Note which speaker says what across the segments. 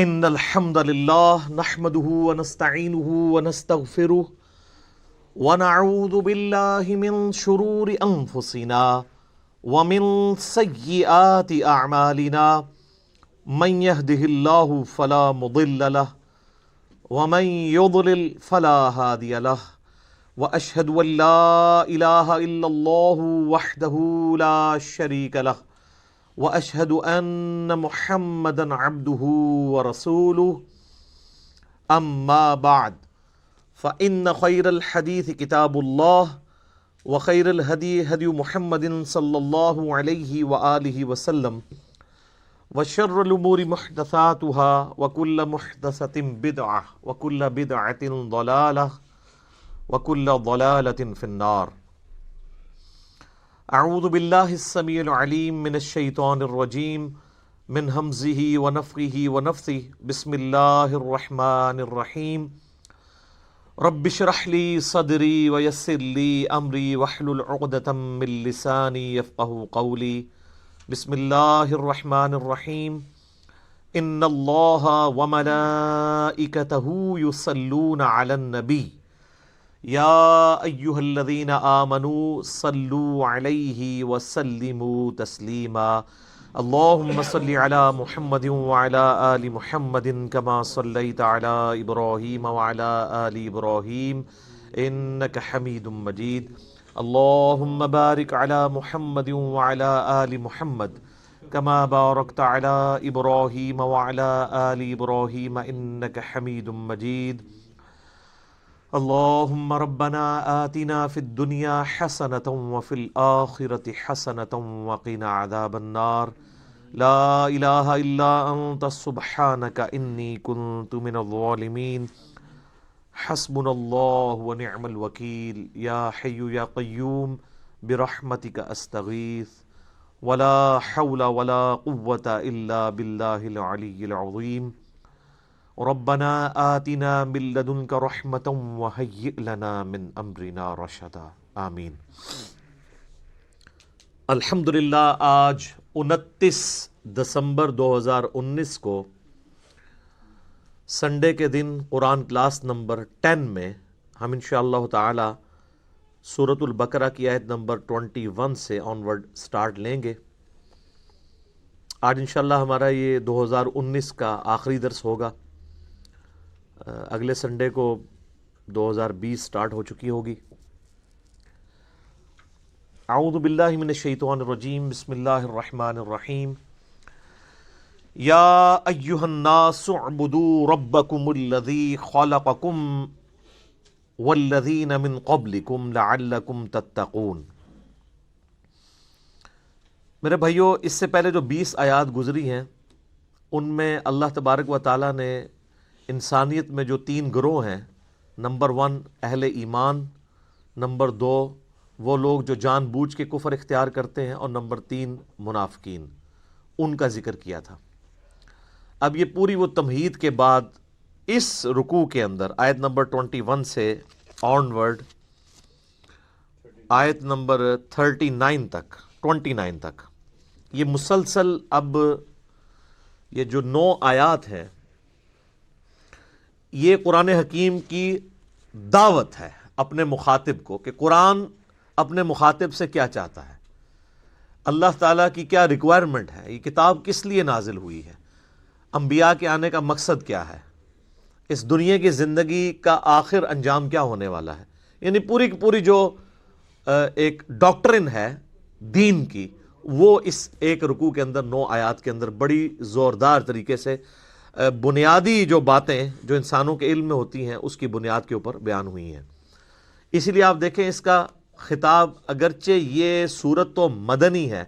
Speaker 1: ان الحمد للہ نحمده ونستعینه ونستغفره ونعوذ باللہ من شرور انفسنا ومن سیئات اعمالنا من يهده الله فلا مضل له ومن يضلل فلا هادي له واشهد ان لا اله الا الله وحده لا شريك له واشهد ان محمدا عبده ورسوله اما بعد فان خير الحديث كتاب الله وخير الهدي هدي محمد صلى الله عليه واله وسلم وشر الامور محدثاتها وكل محدثة بدعة وكل بدعة ضلالة وكل ضلالة في النار. اعوذ باللہ السمیع العلیم من الشیطان الرجیم من ہمزہ ونفخہ ونفثہ بسم اللہ الرحمن الرحیم رب اشرح لی صدری ویسر لی امری واحلل عقدۃ من لسانی یفقہوا قولی. بسم اللہ الرحمن الرحیم ان اللہ وملائکتہ یصلون علی النبی یا ایہا الذین آمنوا صلوا علیہ وسلموا تسلیما. اللہم صل علی محمد وعلی آل محمد کما صلیت علی ابراہیم وعلی آل ابراہیم انک حمید مجید. اللہم بارک علی محمد وعلی آل محمد کما بارکت علی ابراہیم وعلی آل ابراہیم انک حمید مجید. اللہم ربنا آتنا فی الدنیا حسنة وفی الآخرة حسنة وقنا عذاب النار. لا الہ الا انت سبحانک انی کنت من الظالمین. حسبنا اللہ ونعم الوکیل. یا حی یا قیوم برحمتک استغیث ولا حول ولا قوة الا باللہ العلی العظیم. ربنا آتنا من لدنک رحمتا وہیئ لنا من امرنا رشدا. آمین. الحمدللہ آج 29 دسمبر 2019 کو سنڈے کے دن قرآن کلاس نمبر 10 میں ہم انشاءاللہ تعالی سورۃ البقرہ کی آیت نمبر 21 سے آنورڈ سٹارٹ لیں گے. آج انشاءاللہ ہمارا یہ 2019 کا آخری درس ہوگا. اگلے سنڈے کو 2020 سٹارٹ ہو چکی ہوگی. اعوذ باللہ من الشیطان الرجیم بسم اللہ الرحمن الرحیم. یا ایہا الناس اعبدوا ربکم الذی خلقکم والذین من قبلکم لعلکم تتقون. میرے بھائیو، اس سے پہلے جو 20 آیات گزری ہیں ان میں اللہ تبارک و تعالیٰ نے انسانیت میں جو 3 گروہ ہیں، نمبر 1 اہل ایمان، نمبر 2 وہ لوگ جو جان بوجھ کے کفر اختیار کرتے ہیں، اور نمبر 3 منافقین، ان کا ذکر کیا تھا. اب یہ پوری وہ تمہید کے بعد اس رکوع کے اندر آیت نمبر 21 سے آنورڈ آیت نمبر 29 تک یہ مسلسل اب یہ جو 9 آیات ہیں یہ قرآن حکیم کی دعوت ہے اپنے مخاطب کو کہ قرآن اپنے مخاطب سے کیا چاہتا ہے، اللہ تعالیٰ کی کیا ریکوائرمنٹ ہے، یہ کتاب کس لیے نازل ہوئی ہے، انبیاء کے آنے کا مقصد کیا ہے، اس دنیا کی زندگی کا آخر انجام کیا ہونے والا ہے. یعنی پوری کی پوری جو ایک ڈاکٹرن ہے دین کی، وہ اس ایک رکوع کے اندر 9 آیات کے اندر بڑی زوردار طریقے سے بنیادی جو باتیں جو انسانوں کے علم میں ہوتی ہیں اس کی بنیاد کے اوپر بیان ہوئی ہیں. اسی لیے آپ دیکھیں اس کا خطاب، اگرچہ یہ صورت تو مدنی ہے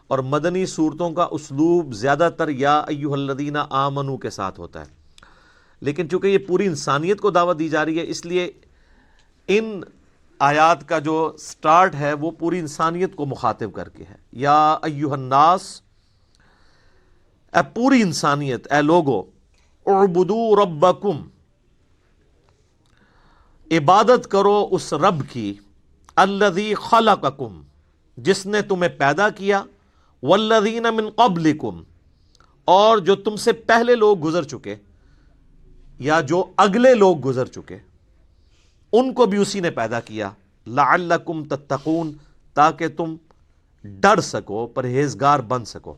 Speaker 1: اور مدنی صورتوں کا اسلوب زیادہ تر یا ایھا الذین آمنوا کے ساتھ ہوتا ہے، لیکن چونکہ یہ پوری انسانیت کو دعوت دی جا رہی ہے اس لیے ان آیات کا جو سٹارٹ ہے وہ پوری انسانیت کو مخاطب کر کے ہے. یا ایھا الناس، اے پوری انسانیت، اے لوگو، اعبدوا ربکم، عبادت کرو اس رب کی، الذی خلقکم، جس نے تمہیں پیدا کیا، والذین من قبلکم، اور جو تم سے پہلے لوگ گزر چکے یا جو اگلے لوگ گزر چکے ان کو بھی اسی نے پیدا کیا، لعلکم تتقون، تاکہ تم ڈر سکو، پرہیزگار بن سکو۔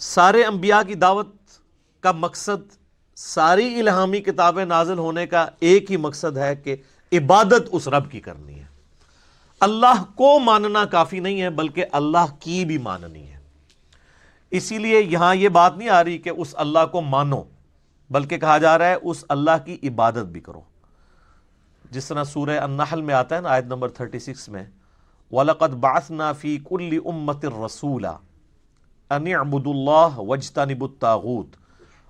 Speaker 1: سارے انبیاء کی دعوت کا مقصد، ساری الہامی کتابیں نازل ہونے کا ایک ہی مقصد ہے کہ عبادت اس رب کی کرنی ہے۔ اللہ کو ماننا کافی نہیں ہے بلکہ اللہ کی بھی ماننی ہے۔ اسی لیے یہاں یہ بات نہیں آ رہی کہ اس اللہ کو مانو، بلکہ کہا جا رہا ہے اس اللہ کی عبادت بھی کرو، جس طرح سورہ النحل میں آتا ہے نا، آیت نمبر 36 میں، وَلَقَدْ بَعَثْنَا فِي كُلِّ أُمَّةٍ رَسُولًا أَنِ اعْبُدُوا اللَّهَ وَاجْتَنِبُوا الطَّاغُوتَ،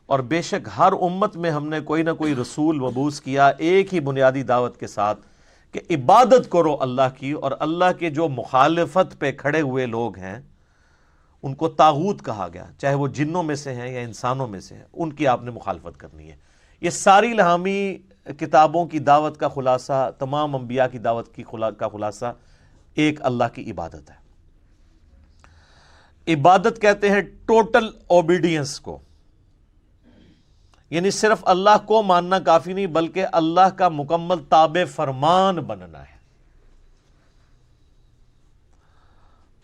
Speaker 1: اور بے شک ہر امت میں ہم نے کوئی نہ کوئی رسول مبعوث کیا ایک ہی بنیادی دعوت کے ساتھ کہ عبادت کرو اللہ کی، اور اللہ کے جو مخالفت پہ کھڑے ہوئے لوگ ہیں ان کو طاغوت کہا گیا، چاہے وہ جنوں میں سے ہیں یا انسانوں میں سے ہیں، ان کی آپ نے مخالفت کرنی ہے۔ یہ ساری الہامی کتابوں کی دعوت کا خلاصہ، تمام انبیاء کی دعوت کا خلاصہ ایک اللہ کی عبادت ہے۔ عبادت کہتے ہیں ٹوٹل اوبیڈینس کو، یعنی صرف اللہ کو ماننا کافی نہیں بلکہ اللہ کا مکمل تابع فرمان بننا ہے۔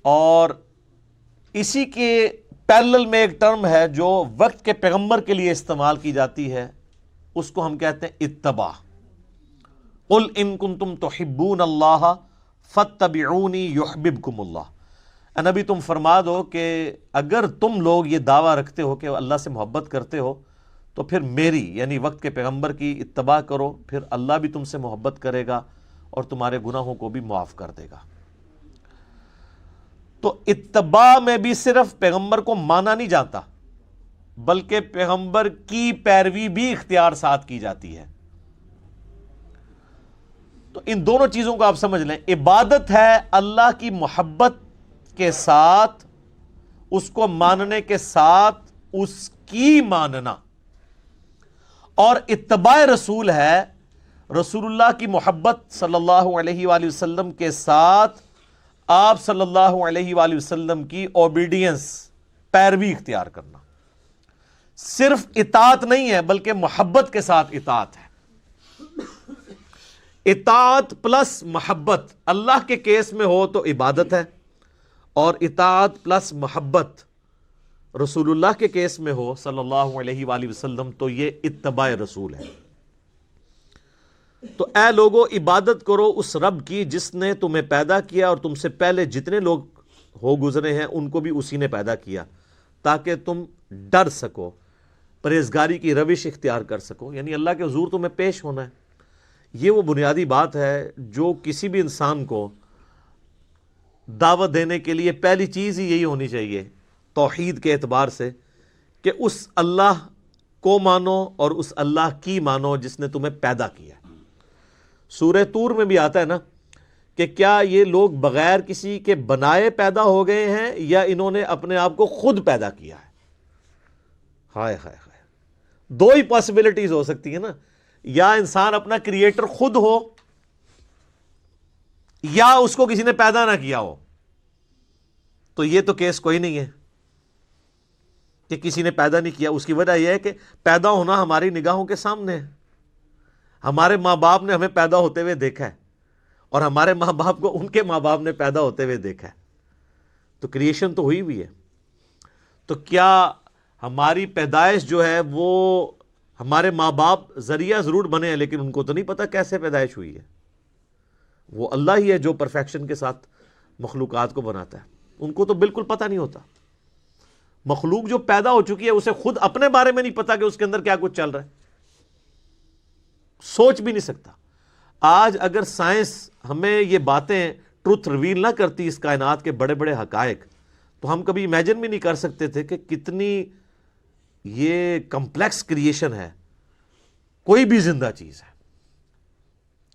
Speaker 1: اور اسی کے پیرلل میں ایک ٹرم ہے جو وقت کے پیغمبر کے لیے استعمال کی جاتی ہے، اس کو ہم کہتے ہیں اتباع۔ قل ان کنتم تحبون اللہ فاتبعونی یحببکم اللہ۔ اے نبی تم فرما دو کہ اگر تم لوگ یہ دعویٰ رکھتے ہو کہ اللہ سے محبت کرتے ہو تو پھر میری یعنی وقت کے پیغمبر کی اتباع کرو، پھر اللہ بھی تم سے محبت کرے گا اور تمہارے گناہوں کو بھی معاف کر دے گا۔ تو اتباع میں بھی صرف پیغمبر کو مانا نہیں جاتا بلکہ پیغمبر کی پیروی بھی اختیار ساتھ کی جاتی ہے۔ تو ان دونوں چیزوں کو آپ سمجھ لیں، عبادت ہے اللہ کی محبت کے ساتھ، اس کو ماننے کے ساتھ اس کی ماننا، اور اتباع رسول ہے رسول اللہ کی محبت صلی اللہ علیہ وآلہ وسلم کے ساتھ آپ صلی اللہ علیہ وآلہ وسلم کی اوبیڈینس، پیروی اختیار کرنا۔ صرف اطاعت نہیں ہے بلکہ محبت کے ساتھ اطاعت ہے۔ اطاعت پلس محبت اللہ کے کیس میں ہو تو عبادت ہے، اور اطاعت پلس محبت رسول اللہ کے کیس میں ہو صلی اللہ علیہ وآلہ وسلم تو یہ اتباع رسول ہے۔ تو اے لوگو عبادت کرو اس رب کی جس نے تمہیں پیدا کیا، اور تم سے پہلے جتنے لوگ ہو گزرے ہیں ان کو بھی اسی نے پیدا کیا، تاکہ تم ڈر سکو، پرہیزگاری کی روش اختیار کر سکو، یعنی اللہ کے حضور تمہیں پیش ہونا ہے۔ یہ وہ بنیادی بات ہے جو کسی بھی انسان کو دعوت دینے کے لیے پہلی چیز ہی یہی ہونی چاہیے توحید کے اعتبار سے، کہ اس اللہ کو مانو اور اس اللہ کی مانو جس نے تمہیں پیدا کیا۔ سورہ طور میں بھی آتا ہے نا کہ کیا یہ لوگ بغیر کسی کے بنائے پیدا ہو گئے ہیں یا انہوں نے اپنے آپ کو خود پیدا کیا ہے؟ ہائے ہائے ہائے، دو ہی پاسبلٹیز ہو سکتی ہیں نا، یا انسان اپنا کریٹر خود ہو یا اس کو کسی نے پیدا نہ کیا ہو۔ تو یہ تو کیس کوئی نہیں ہے کہ کسی نے پیدا نہیں کیا۔ اس کی وجہ یہ ہے کہ پیدا ہونا ہماری نگاہوں کے سامنے ہے، ہمارے ماں باپ نے ہمیں پیدا ہوتے ہوئے دیکھا ہے، اور ہمارے ماں باپ کو ان کے ماں باپ نے پیدا ہوتے ہوئے دیکھا ہے، تو کریشن تو ہوئی بھی ہے۔ تو کیا ہماری پیدائش جو ہے وہ ہمارے ماں باپ ذریعہ ضرور بنے ہیں لیکن ان کو تو نہیں پتا کیسے پیدائش ہوئی ہے؟ وہ اللہ ہی ہے جو پرفیکشن کے ساتھ مخلوقات کو بناتا ہے، ان کو تو بالکل پتہ نہیں ہوتا۔ مخلوق جو پیدا ہو چکی ہے اسے خود اپنے بارے میں نہیں پتا کہ اس کے اندر کیا کچھ چل رہا ہے، سوچ بھی نہیں سکتا۔ آج اگر سائنس ہمیں یہ باتیں ٹروتھ ریویل نہ کرتی اس کائنات کے بڑے بڑے حقائق، تو ہم کبھی امیجن بھی نہیں کر سکتے تھے کہ کتنی یہ کمپلیکس کریشن ہے، کوئی بھی زندہ چیز ہے۔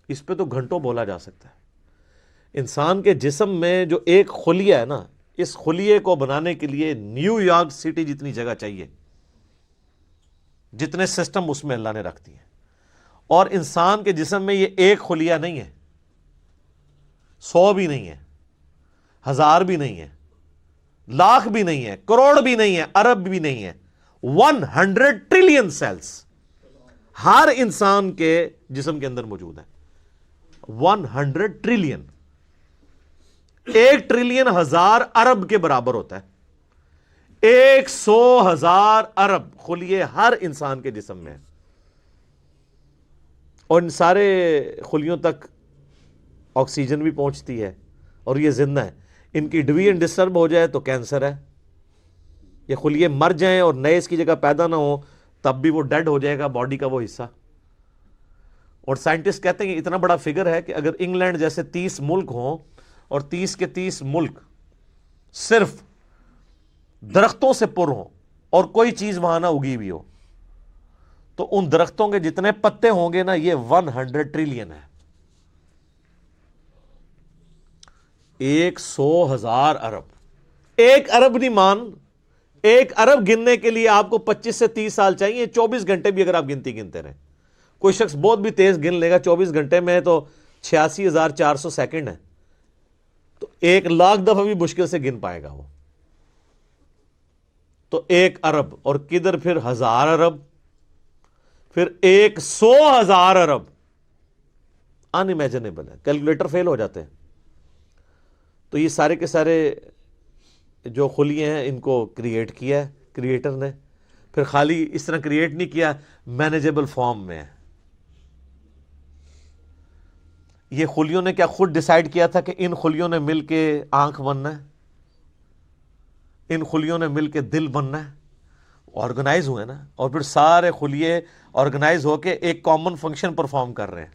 Speaker 1: اس پہ تو گھنٹوں بولا جا سکتا ہے۔ انسان کے جسم میں جو ایک خلیہ ہے نا، اس خلیے کو بنانے کے لیے نیو یارک سٹی جتنی جگہ چاہیے، جتنے سسٹم اس میں اللہ نے رکھ دیے، اور انسان کے جسم میں یہ ایک خلیہ نہیں ہے، 100 بھی نہیں ہے، 1000 بھی نہیں ہے، لاکھ بھی نہیں ہے، کروڑ بھی نہیں ہے، ارب بھی نہیں ہے، 100 ٹریلین سیلز ہر انسان کے جسم کے اندر موجود ہے. 100 ٹریلین، 1 ٹریلین 1000 ارب کے برابر ہوتا ہے. 100,000 ارب خلیے ہر انسان کے جسم میں ہے، اور ان سارے خلیوں تک آکسیجن بھی پہنچتی ہے اور یہ زندہ ہے. ان کی ڈویژن ڈسٹرب ہو جائے تو کینسر ہے. یہ خلیے مر جائیں اور نئے اس کی جگہ پیدا نہ ہو تب بھی وہ ڈیڈ ہو جائے گا باڈی کا وہ حصہ. اور سائنٹسٹ کہتے ہیں کہ اتنا بڑا فگر ہے کہ اگر انگلینڈ جیسے 30 ملک ہوں اور 30 کے 30 ملک صرف درختوں سے پر ہوں اور کوئی چیز وہاں نہ اگی بھی ہو تو ان درختوں کے جتنے پتے ہوں گے نا یہ 100 ٹریلین ہے. 100,000 ارب. 1 ارب نہیں مان، 1 ارب گننے کے لیے آپ کو 25 سے 30 سال چاہیے. 24 گھنٹے بھی اگر آپ گنتے رہیں. کوئی شخص بہت بھی تیز گن لے گا 24 گھنٹے میں تو 86,400 سیکنڈ ہے، تو 1 لاکھ دفعہ بھی مشکل سے گن پائے گا وہ. تو 1 ارب اور کدھر پھر 1000 ارب، پھر 100,000 ارب. ان امیجنیبل ہے، کیلکولیٹر فیل ہو جاتے ہیں. تو یہ سارے کے سارے جو خلیے ہیں ان کو کریٹ کیا ہے کریٹر نے. پھر خالی اس طرح کریٹ نہیں کیا، مینیجیبل فارم میں ہے. یہ خلیوں نے کیا خود ڈیسائیڈ کیا تھا کہ ان خلیوں نے مل کے آنکھ بننا ہے، ان خلیوں نے مل کے دل بننا ہے؟ آرگنائز ہوئے نا، اور پھر سارے خلیے آرگنائز ہو کے ایک کامن فنکشن پرفارم کر رہے ہیں.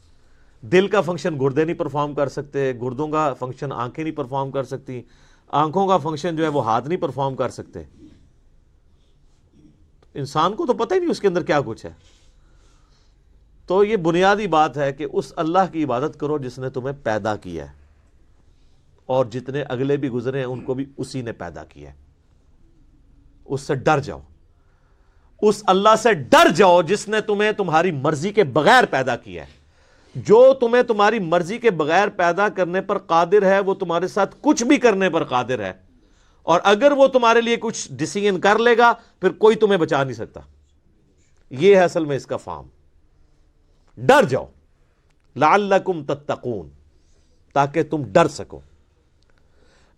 Speaker 1: دل کا فنکشن گردے نہیں پرفارم کر سکتے، گردوں کا فنکشن آنکھیں نہیں پرفارم کر سکتی، آنکھوں کا فنکشن جو ہے وہ ہاتھ نہیں پرفارم کر سکتے. انسان کو تو پتہ ہی نہیں اس کے اندر کیا کچھ ہے. تو یہ بنیادی بات ہے کہ اس اللہ کی عبادت کرو جس نے تمہیں پیدا کیا ہے، اور جتنے اگلے بھی گزرے ہیں ان کو بھی اسی نے پیدا کیا ہے. اس سے ڈر جاؤ، اس اللہ سے ڈر جاؤ جس نے تمہیں تمہاری مرضی کے بغیر پیدا کیا ہے. جو تمہیں تمہاری مرضی کے بغیر پیدا کرنے پر قادر ہے وہ تمہارے ساتھ کچھ بھی کرنے پر قادر ہے، اور اگر وہ تمہارے لیے کچھ ڈیسیژن کر لے گا پھر کوئی تمہیں بچا نہیں سکتا. یہ ہے اصل میں اس کا فارم. ڈر جاؤ لعلکم تتقون، تاکہ تم ڈر سکو.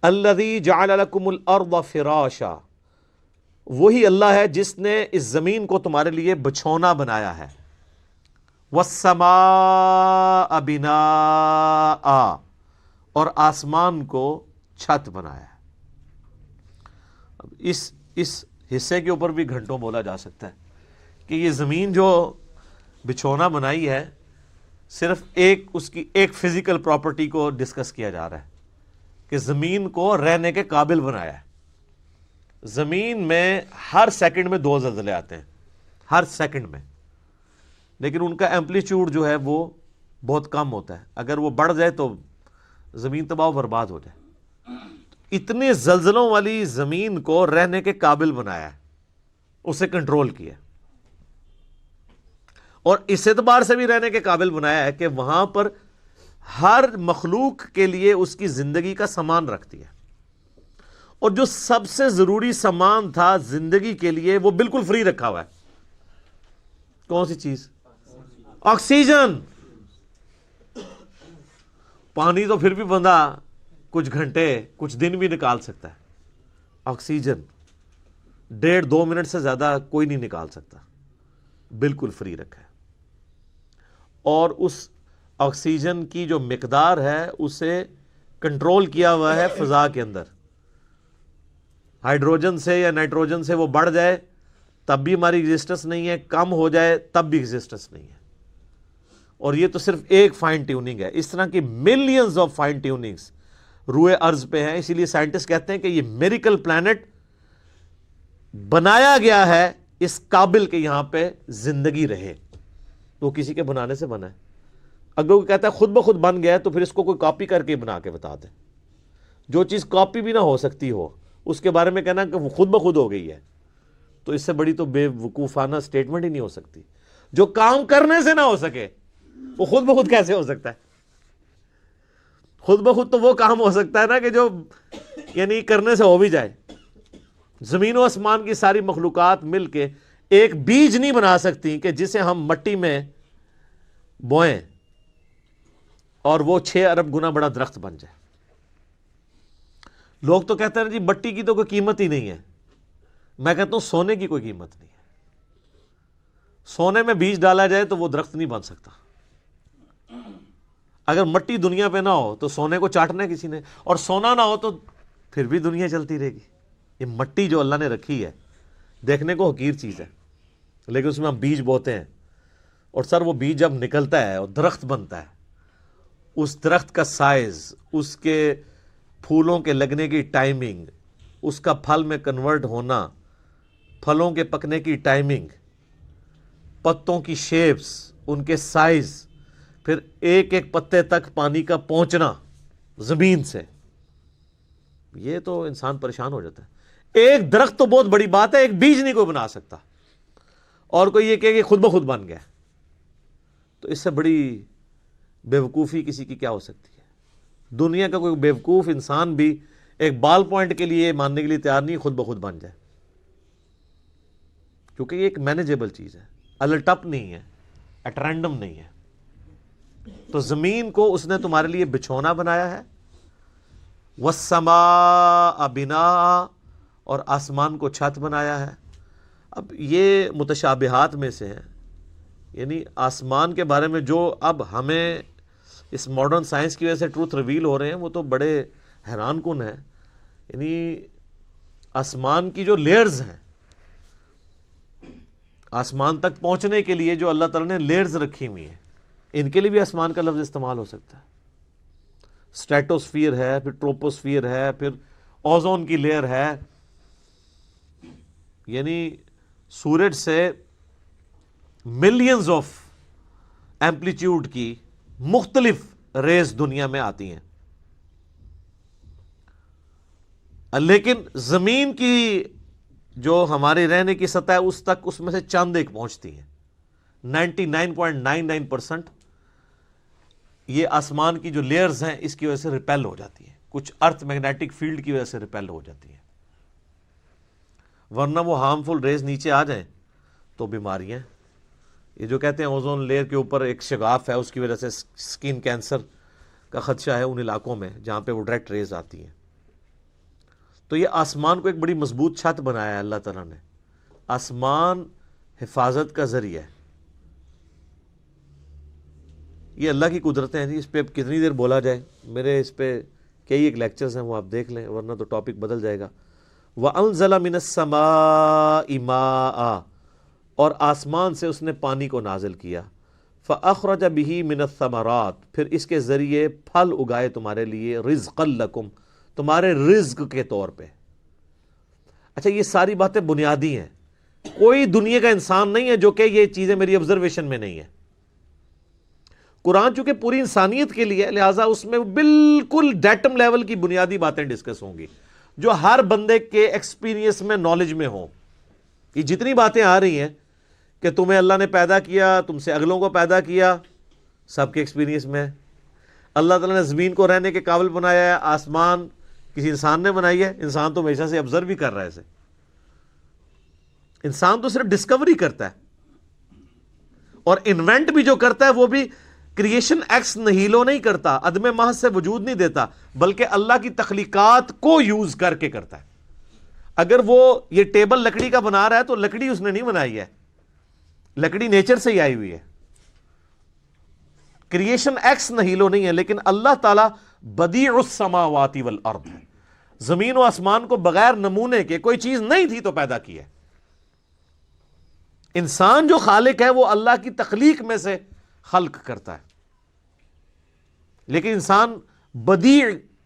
Speaker 1: الذی جعل لکم الارض فراشا، وہی اللہ ہے جس نے اس زمین کو تمہارے لیے بچھونا بنایا ہے. والسماء بناء، اور آسمان کو چھت بنایا ہے. اس حصے کے اوپر بھی گھنٹوں بولا جا سکتا ہے کہ یہ زمین جو بچھونا بنائی ہے صرف اس کی ایک فزیکل پراپرٹی کو ڈسکس کیا جا رہا ہے کہ زمین کو رہنے کے قابل بنایا ہے. زمین میں ہر سیکنڈ میں 2 زلزلے آتے ہیں، ہر سیکنڈ میں، لیکن ان کا ایمپلیٹیوڈ جو ہے وہ بہت کم ہوتا ہے. اگر وہ بڑھ جائے تو زمین تباہ و برباد ہو جائے. اتنے زلزلوں والی زمین کو رہنے کے قابل بنایا ہے، اسے کنٹرول کیا، اور اس اعتبار سے بھی رہنے کے قابل بنایا ہے کہ وہاں پر ہر مخلوق کے لیے اس کی زندگی کا سامان رکھتی ہے. اور جو سب سے ضروری سامان تھا زندگی کے لیے وہ بالکل فری رکھا ہوا ہے. کون سی چیز؟ آکسیجن. پانی تو پھر بھی بندہ کچھ گھنٹے کچھ دن بھی نکال سکتا ہے، آکسیجن 1.5-2 منٹ سے زیادہ کوئی نہیں نکال سکتا. بالکل فری رکھا ہے. اور اس آکسیجن کی جو مقدار ہے اسے کنٹرول کیا ہوا ہے فضا کے اندر. ہائیڈروجن سے یا نائٹروجن سے وہ بڑھ جائے تب بھی ہماری ایگزسٹنس نہیں ہے، کم ہو جائے تب بھی ایگزسٹنس نہیں ہے. اور یہ تو صرف ایک فائن ٹیوننگ ہے. اس طرح کی ملینز آف فائن ٹیوننگز روئے ارض پہ ہیں. اسی لیے سائنٹسٹ کہتے ہیں کہ یہ میریکل پلانٹ بنایا گیا ہے اس قابل کہ یہاں پہ زندگی رہے. وہ کسی کے بنانے سے بنا ہے. اگر وہ کہتا ہے خود بخود بن گیا ہے تو پھر اس کو کوئی کاپی کر کے بنا کے بتا دے. جو چیز کاپی بھی نہ ہو سکتی ہو اس کے بارے میں کہنا کہ وہ خود بخود ہو گئی ہے تو اس سے بڑی تو بے وقوفانہ سٹیٹمنٹ ہی نہیں ہو سکتی. جو کام کرنے سے نہ ہو سکے وہ خود بخود کیسے ہو سکتا ہے؟ خود بخود تو وہ کام ہو سکتا ہے نا کہ جو یعنی کرنے سے ہو بھی جائے. زمین و آسمان کی ساری مخلوقات مل کے ایک بیج نہیں بنا سکتی کہ جسے ہم مٹی میں بوئیں اور وہ 6 ارب گنا بڑا درخت بن جائے۔ لوگ تو کہتے ہیں جی مٹی کی تو کوئی قیمت ہی نہیں ہے، میں کہتا ہوں سونے کی کوئی قیمت نہیں ہے۔ سونے میں بیج ڈالا جائے تو وہ درخت نہیں بن سکتا۔ اگر مٹی دنیا پہ نہ ہو تو سونے کو چاٹنا ہے کسی نے، اور سونا نہ ہو تو پھر بھی دنیا چلتی رہے گی۔ یہ مٹی جو اللہ نے رکھی ہے دیکھنے کو حقیر چیز ہے، لیکن اس میں ہم بیج بوتے ہیں، اور سر وہ بیج جب نکلتا ہے اور درخت بنتا ہے، اس درخت کا سائز، اس کے پھولوں کے لگنے کی ٹائمنگ، اس کا پھل میں کنورٹ ہونا، پھلوں کے پکنے کی ٹائمنگ، پتوں کی شیپس، ان کے سائز، پھر ایک ایک پتے تک پانی کا پہنچنا زمین سے، یہ تو انسان پریشان ہو جاتا ہے۔ ایک درخت تو بہت بڑی بات ہے، ایک بیج نہیں کوئی بنا سکتا، اور کوئی یہ کہ خود بخود بن گیا، تو اس سے بڑی بیوقوفی کسی کی کیا ہو سکتی ہے؟ دنیا کا کوئی بیوقوف انسان بھی ایک بال پوائنٹ کے لیے ماننے کے لیے تیار نہیں خود بخود بن جائے، کیونکہ یہ ایک مینیجیبل چیز ہے، الٹپ نہیں ہے، ایٹ رینڈم نہیں ہے۔ تو زمین کو اس نے تمہارے لیے بچھونا بنایا ہے، وَالسَّمَاءَ بِنَاءً، اور آسمان کو چھت بنایا ہے۔ اب یہ متشابہات میں سے ہیں، یعنی آسمان کے بارے میں جو اب ہمیں اس ماڈرن سائنس کی وجہ سے ٹروتھ ریویل ہو رہے ہیں وہ تو بڑے حیران کن ہیں۔ یعنی آسمان کی جو لیئرز ہیں، آسمان تک پہنچنے کے لیے جو اللہ تعالیٰ نے لیئرز رکھی ہوئی ہیں، ان کے لیے بھی آسمان کا لفظ استعمال ہو سکتا ہے۔ اسٹریٹوسفیئر ہے، پھر ٹروپوسفیئر ہے، پھر اوزون کی لیئر ہے، یعنی سورج سے ملینز آف ایمپلیٹیوڈ کی مختلف ریز دنیا میں آتی ہیں، لیکن زمین کی جو ہماری رہنے کی سطح ہے اس تک اس میں سے چند ایک پہنچتی ہیں۔ 99.99% یہ آسمان کی جو لیئرز ہیں اس کی وجہ سے ریپیل ہو جاتی ہیں، کچھ ارتھ میگنیٹک فیلڈ کی وجہ سے ریپیل ہو جاتی ہیں، ورنہ وہ ہارمفل ریز نیچے آ جائیں تو بیماریاں۔ یہ جو کہتے ہیں اوزون لیئر کے اوپر ایک شگاف ہے، اس کی وجہ سے سکن کینسر کا خدشہ ہے ان علاقوں میں جہاں پہ وہ ڈائریکٹ ریز آتی ہیں۔ تو یہ آسمان کو ایک بڑی مضبوط چھت بنایا ہے اللہ تعالیٰ نے۔ آسمان حفاظت کا ذریعہ ہے، یہ اللہ کی قدرتیں ہیں جی، اس پہ کتنی دیر بولا جائے، میرے اس پہ کئی ایک لیکچرز ہیں، وہ آپ دیکھ لیں ورنہ تو ٹاپک بدل جائے گا۔ وَأَنزَلَ مِنَ السَّمَاءِ مَاءً، اور آسمان سے اس نے پانی کو نازل کیا، فَأَخْرَجَ بِهِ مِنَ الثَّمَرَاتِ، پھر اس کے ذریعے پھل اگائے تمہارے لیے، رِزْقًا لَكُمْ، تمہارے رزق کے طور پہ۔ اچھا یہ ساری باتیں بنیادی ہیں، کوئی دنیا کا انسان نہیں ہے جو کہ یہ چیزیں میری آبزرویشن میں نہیں ہے۔ قرآن چونکہ پوری انسانیت کے لیے ہے، لہٰذا اس میں بالکل ڈیٹم لیول کی بنیادی باتیں ڈسکس ہوں گی جو ہر بندے کے ایکسپیرینس میں، نالج میں ہوں۔ یہ جتنی باتیں آ رہی ہیں کہ تمہیں اللہ نے پیدا کیا، تم سے اگلوں کو پیدا کیا، سب کے ایکسپیرینس میں ہے۔ اللہ تعالیٰ نے زمین کو رہنے کے قابل بنایا ہے، آسمان کسی انسان نے بنائی ہے، انسان تو ہمیشہ سے آبزرو بھی کر رہا ہے اسے، انسان تو صرف ڈسکوری کرتا ہے، اور انوینٹ بھی جو کرتا ہے وہ بھی کریشن ایکس نہیلو نہیں کرتا، عدم محض سے وجود نہیں دیتا، بلکہ اللہ کی تخلیقات کو یوز کر کے کرتا ہے۔ اگر وہ یہ ٹیبل لکڑی کا بنا رہا ہے تو لکڑی اس نے نہیں بنائی ہے، لکڑی نیچر سے ہی آئی ہوئی ہے، کریشن ایکس نہیلو نہیں ہے، لیکن اللہ تعالیٰ بدیع السماوات والارض ہے، زمین و آسمان کو بغیر نمونے کے، کوئی چیز نہیں تھی تو پیدا کی ہے۔ انسان جو خالق ہے وہ اللہ کی تخلیق میں سے خلق کرتا ہے، لیکن انسان بدیع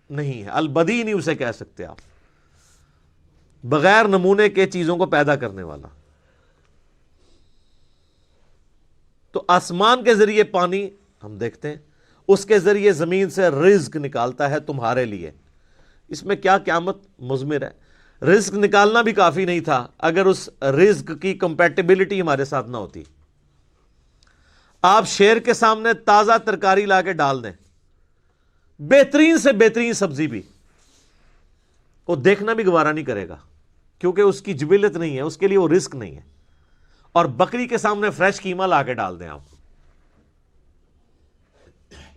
Speaker 1: نہیں ہے، البدیع نہیں اسے کہہ سکتے آپ، بغیر نمونے کے چیزوں کو پیدا کرنے والا۔ تو آسمان کے ذریعے پانی ہم دیکھتے ہیں، اس کے ذریعے زمین سے رزق نکالتا ہے تمہارے لیے۔ اس میں کیا قیامت مضمر ہے، رزق نکالنا بھی کافی نہیں تھا اگر اس رزق کی کمپیٹیبلٹی ہمارے ساتھ نہ ہوتی۔ آپ شیر کے سامنے تازہ ترکاری لا کے ڈال دیں، بہترین سے بہترین سبزی بھی، وہ دیکھنا بھی گوارا نہیں کرے گا، کیونکہ اس کی جبلت نہیں ہے، اس کے لیے وہ رزق نہیں ہے. اور بکری کے سامنے فریش قیمہ لا کے ڈال دیں آپ،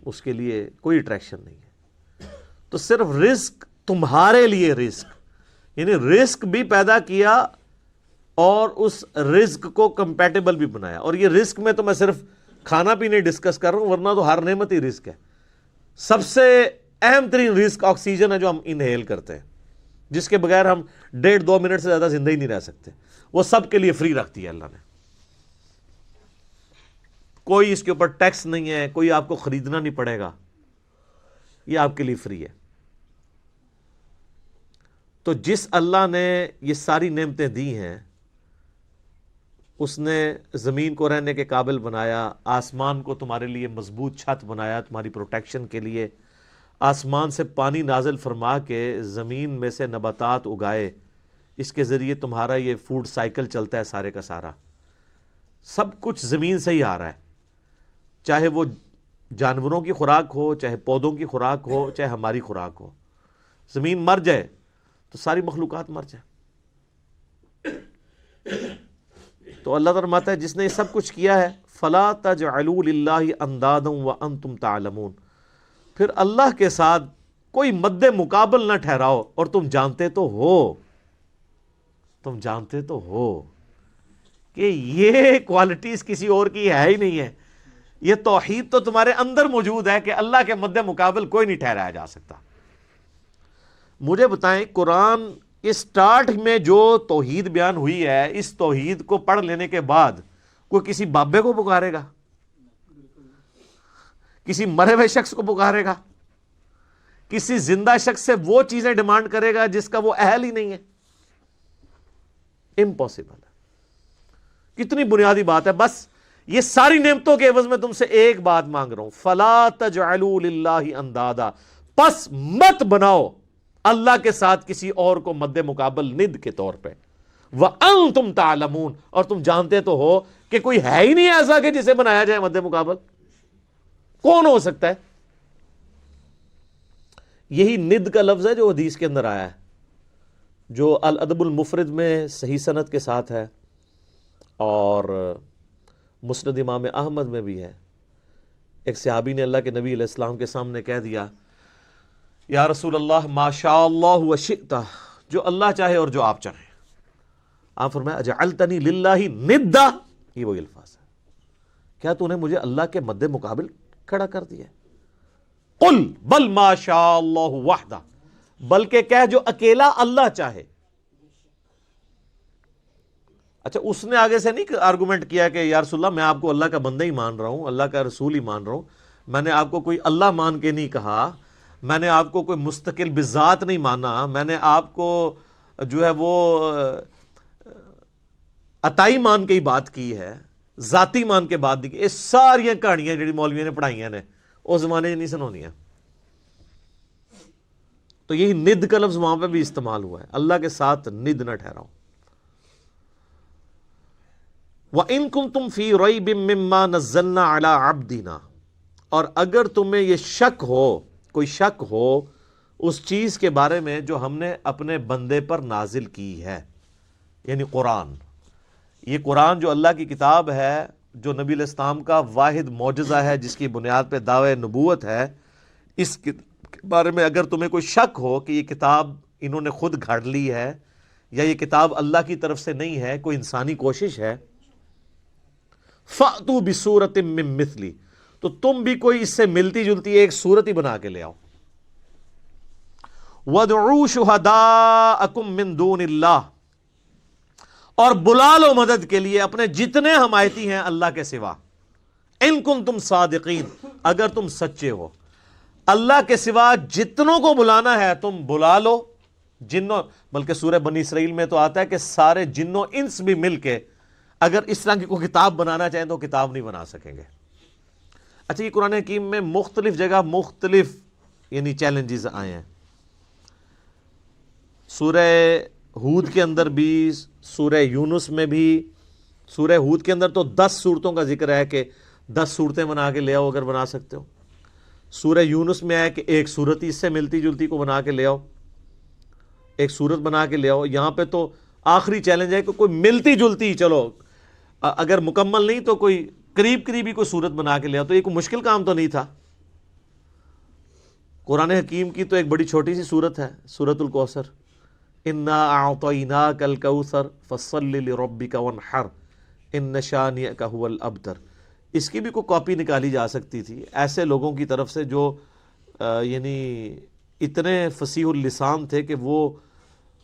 Speaker 1: اس کے لیے کوئی اٹریکشن نہیں ہے. تو صرف رزق تمہارے لیے رزق، یعنی رزق بھی پیدا کیا اور اس رزق کو کمپیٹیبل بھی بنایا. اور یہ رزق میں تو میں صرف کھانا پینے ڈسکس کر رہا ہوں، ورنہ تو ہر نعمت ہی رزق ہے. سب سے اہم ترین رزق آکسیجن ہے جو ہم انہیل کرتے ہیں، جس کے بغیر ہم 1.5-2 منٹ سے زیادہ زندہ ہی نہیں رہ سکتے. وہ سب کے لیے فری رکھتی ہے اللہ نے، کوئی اس کے اوپر ٹیکس نہیں ہے، کوئی آپ کو خریدنا نہیں پڑے گا، یہ آپ کے لیے فری ہے. تو جس اللہ نے یہ ساری نعمتیں دی ہیں، اس نے زمین کو رہنے کے قابل بنایا، آسمان کو تمہارے لیے مضبوط چھت بنایا تمہاری پروٹیکشن کے لیے، آسمان سے پانی نازل فرما کے زمین میں سے نباتات اگائے، اس کے ذریعے تمہارا یہ فوڈ سائیکل چلتا ہے سارے کا سارا. سب کچھ زمین سے ہی آ رہا ہے، چاہے وہ جانوروں کی خوراک ہو، چاہے پودوں کی خوراک ہو، چاہے ہماری خوراک ہو. زمین مر جائے تو ساری مخلوقات مر جائے. تو اللہ تعالیٰ فرماتا ہے جس نے یہ سب کچھ کیا ہے، فَلَا تَجْعَلُوا لِلَّهِ أَنْدَادًا وَأَنْتُمْ تَعْلَمُونَ، پھر اللہ کے ساتھ کوئی مد مقابل نہ ٹھہراؤ اور تم جانتے تو ہو، تم جانتے تو ہو کہ یہ کوالٹیز کسی اور کی ہے ہی نہیں ہے. یہ توحید تو تمہارے اندر موجود ہے کہ اللہ کے مد مقابل کوئی نہیں ٹھہرایا جا سکتا. مجھے بتائیں، قرآن اسٹارٹ میں جو توحید بیان ہوئی ہے، اس توحید کو پڑھ لینے کے بعد کوئی کسی بابے کو پکارے گا؟ کسی مرے ہوئے شخص کو پکارے گا؟ کسی زندہ شخص سے وہ چیزیں ڈیمانڈ کرے گا جس کا وہ اہل ہی نہیں ہے؟ امپاسبل ہے. کتنی بنیادی بات ہے. بس یہ ساری نعمتوں کے عوض میں تم سے ایک بات مانگ رہا ہوں، فَلَا تَجْعَلُوا لِلَّهِ أَنْدَادًا، پس مت بناؤ اللہ کے ساتھ کسی اور کو مد مقابل ند کے طور پہ. وَأَنْتُمْ تَعْلَمُونَ، اور تم جانتے تو ہو کہ کوئی ہے ہی نہیں ایسا کہ جسے بنایا جائے مد مقابل. کون ہو سکتا ہے؟ یہی ند کا لفظ ہے جو حدیث کے اندر آیا ہے، جو الادب المفرد میں صحیح سند کے ساتھ ہے، اور مسند امام احمد میں بھی ہے. ایک صحابی نے اللہ کے نبی علیہ السلام کے سامنے کہہ دیا، یا رسول اللہ ما شاء اللہ وشئت، جو اللہ چاہے اور جو آپ چاہیں. آپ فرمایا اجعلتنی للہ ندا، یہ وہی الفاظ ہے، کیا تو نے مجھے اللہ کے مد مقابل کھڑا کر دیا؟ قل بل ما شاء اللہ وحدہ، بلکہ کہہ جو اکیلا اللہ چاہے. اچھا، اس نے آگے سے نہیں آرگومنٹ کیا کہ یا رسول اللہ میں آپ کو اللہ کا بندہ ہی مان رہا ہوں، اللہ کا رسول ہی مان رہا ہوں، میں نے آپ کو کوئی اللہ مان کے نہیں کہا، میں نے آپ کو کوئی مستقل بذات نہیں مانا، میں نے آپ کو جو ہے وہ عطائی مان کے ہی بات کی ہے، ذاتی مان کے بات دی. یہ ساری کہانیاں جڑی مولویوں نے پڑھائیاں نے اس زمانے نہیں سنونیاں. تو یہی ند کا لفظ وہاں پہ بھی استعمال ہوا ہے، اللہ کے ساتھ ند نہ ٹھہراؤ. وَإِن كُنتُمْ فِي رَيْبٍ مِّمَّا نَزَّلْنَا عَلَىٰ عَبْدِنَا، اور اگر تمہیں یہ شک ہو، کوئی شک ہو اس چیز کے بارے میں جو ہم نے اپنے بندے پر نازل کی ہے، یعنی قرآن. یہ قرآن جو اللہ کی کتاب ہے، جو نبی علیہ السلام کا واحد معجزہ ہے، جس کی بنیاد پہ دعوی نبوت ہے، اس کے بارے میں اگر تمہیں کوئی شک ہو کہ یہ کتاب انہوں نے خود گھڑ لی ہے یا یہ کتاب اللہ کی طرف سے نہیں ہے، کوئی انسانی کوشش ہے، فَأْتُوا بِسُورَةٍ مِّن مِّثْلِهِ، تو تم بھی کوئی اس سے ملتی جلتی ایک صورت ہی بنا کے لے آؤ. وَادْعُوا شُهَدَاءَكُم مِّن دُونِ اللَّهِ، اور بلا لو مدد کے لیے اپنے جتنے حمایتی ہیں اللہ کے سوا. ان کنتم صادقین، اگر تم سچے ہو. اللہ کے سوا جتنوں کو بلانا ہے تم بلا لو. جنوں، بلکہ سورہ بنی اسرائیل میں تو آتا ہے کہ سارے جنوں انس بھی مل کے اگر اس طرح کی کوئی کتاب بنانا چاہیں تو کتاب نہیں بنا سکیں گے. اچھا، یہ قرآن حکیم میں مختلف جگہ مختلف یعنی چیلنجز آئے ہیں. سورہ ہود کے اندر بھی، سورہ یونس میں بھی. سورہ ہود کے اندر تو 10 صورتوں کا ذکر ہے کہ 10 صورتیں بنا کے لے آؤ اگر بنا سکتے ہو. سورہ یونس میں ہے کہ ایک صورت ہی اس سے ملتی جلتی کو بنا کے لے آؤ، ایک صورت بنا کے لے آؤ. یہاں پہ تو آخری چیلنج ہے کہ کوئی ملتی جلتی، چلو اگر مکمل نہیں تو کوئی قریب قریبی کوئی صورت بنا کے لیا، تو یہ کوئی مشکل کام تو نہیں تھا۔ قرآن حکیم کی تو ایک بڑی چھوٹی سی صورت ہے، سورۃ الکوثر، انا اعطیناک الکوثر فصل لربک وانحر ان شانئک ھو الابتر۔ اس کی بھی کوئی کاپی نکالی جا سکتی تھی ایسے لوگوں کی طرف سے جو یعنی اتنے فصیح اللسان تھے کہ وہ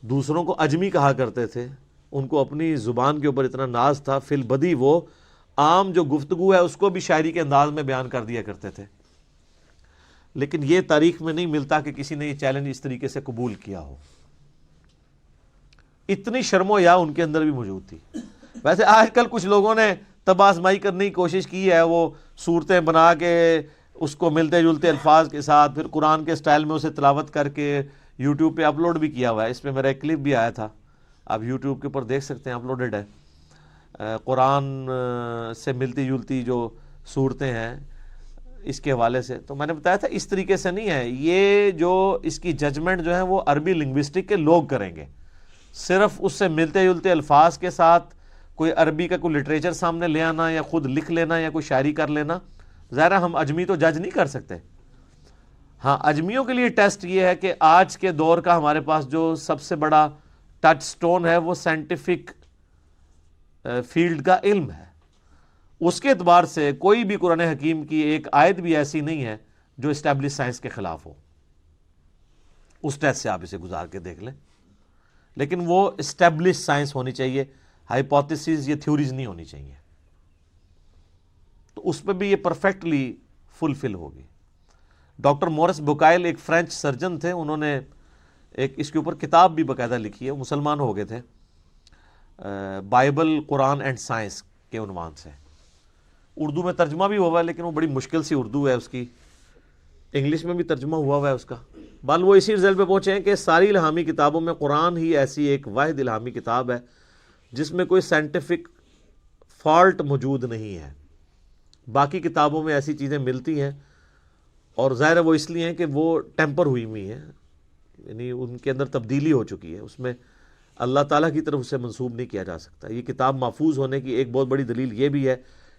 Speaker 1: دوسروں کو اجمی کہا کرتے تھے، ان کو اپنی زبان کے اوپر اتنا ناز تھا، فی البدی وہ عام جو گفتگو ہے اس کو بھی شاعری کے انداز میں بیان کر دیا کرتے تھے۔ لیکن یہ تاریخ میں نہیں ملتا کہ کسی نے یہ چیلنج اس طریقے سے قبول کیا ہو۔ اتنی شرم و حیا ان کے اندر بھی موجود تھی۔ ویسے آج کل کچھ لوگوں نے تب آزمائی کرنے کی کوشش کی ہے، وہ صورتیں بنا کے اس کو ملتے جلتے الفاظ کے ساتھ پھر قرآن کے سٹائل میں اسے تلاوت کر کے یوٹیوب پہ اپلوڈ بھی کیا ہوا ہے۔ اس پہ میرا ایک کلپ بھی آیا تھا، آپ یوٹیوب کے اوپر دیکھ سکتے ہیں، اپلوڈڈ ہے۔ قرآن سے ملتی جلتی جو صورتیں ہیں اس کے حوالے سے، تو میں نے بتایا تھا اس طریقے سے نہیں ہے یہ، جو اس کی ججمنٹ جو ہے وہ عربی لنگوسٹک کے لوگ کریں گے۔ صرف اس سے ملتے جلتے الفاظ کے ساتھ کوئی عربی کا کوئی لٹریچر سامنے لے آنا یا خود لکھ لینا یا کوئی شاعری کر لینا، ظاہر ہم اجمی تو جج نہیں کر سکتے۔ ہاں، اجمیوں کے لیے ٹیسٹ یہ ہے کہ آج کے دور کا ہمارے پاس جو سب سے بڑا ٹچ سٹون ہے وہ سائنٹیفک فیلڈ کا علم ہے۔ اس کے اعتبار سے کوئی بھی قرآن حکیم کی ایک آیت بھی ایسی نہیں ہے جو اسٹیبلش سائنس کے خلاف ہو۔ اس ٹیسٹ سے آپ اسے گزار کے دیکھ لیں، لیکن وہ اسٹیبلش سائنس ہونی چاہیے، ہائپوتھیسز یا تھیوریز نہیں ہونی چاہیے، تو اس پہ بھی یہ پرفیکٹلی فلفل ہوگی۔ ڈاکٹر مورس بوکائل ایک فرینچ سرجن تھے، انہوں نے ایک اس کے اوپر کتاب بھی باقاعدہ لکھی ہے، مسلمان ہو گئے تھے، بائبل، قرآن اینڈ سائنس کے عنوان سے۔ اردو میں ترجمہ بھی ہوا ہے لیکن وہ بڑی مشکل سی اردو ہے اس کی، انگلش میں بھی ترجمہ ہوا ہے اس کا۔ بل وہ اسی رزلٹ پہ پہنچے ہیں کہ ساری الہامی کتابوں میں قرآن ہی ایسی ایک واحد الہامی کتاب ہے جس میں کوئی سائنٹیفک فالٹ موجود نہیں ہے۔ باقی کتابوں میں ایسی چیزیں ملتی ہیں، اور ظاہر ہے وہ اس لیے ہیں کہ وہ ٹیمپر ہوئی ہوئی ہیں، یعنی ان کے اندر تبدیلی ہو چکی ہے، اس میں اللہ تعالیٰ کی طرف اسے منسوب نہیں کیا جا سکتا۔ یہ کتاب محفوظ ہونے کی ایک بہت بڑی دلیل یہ بھی ہے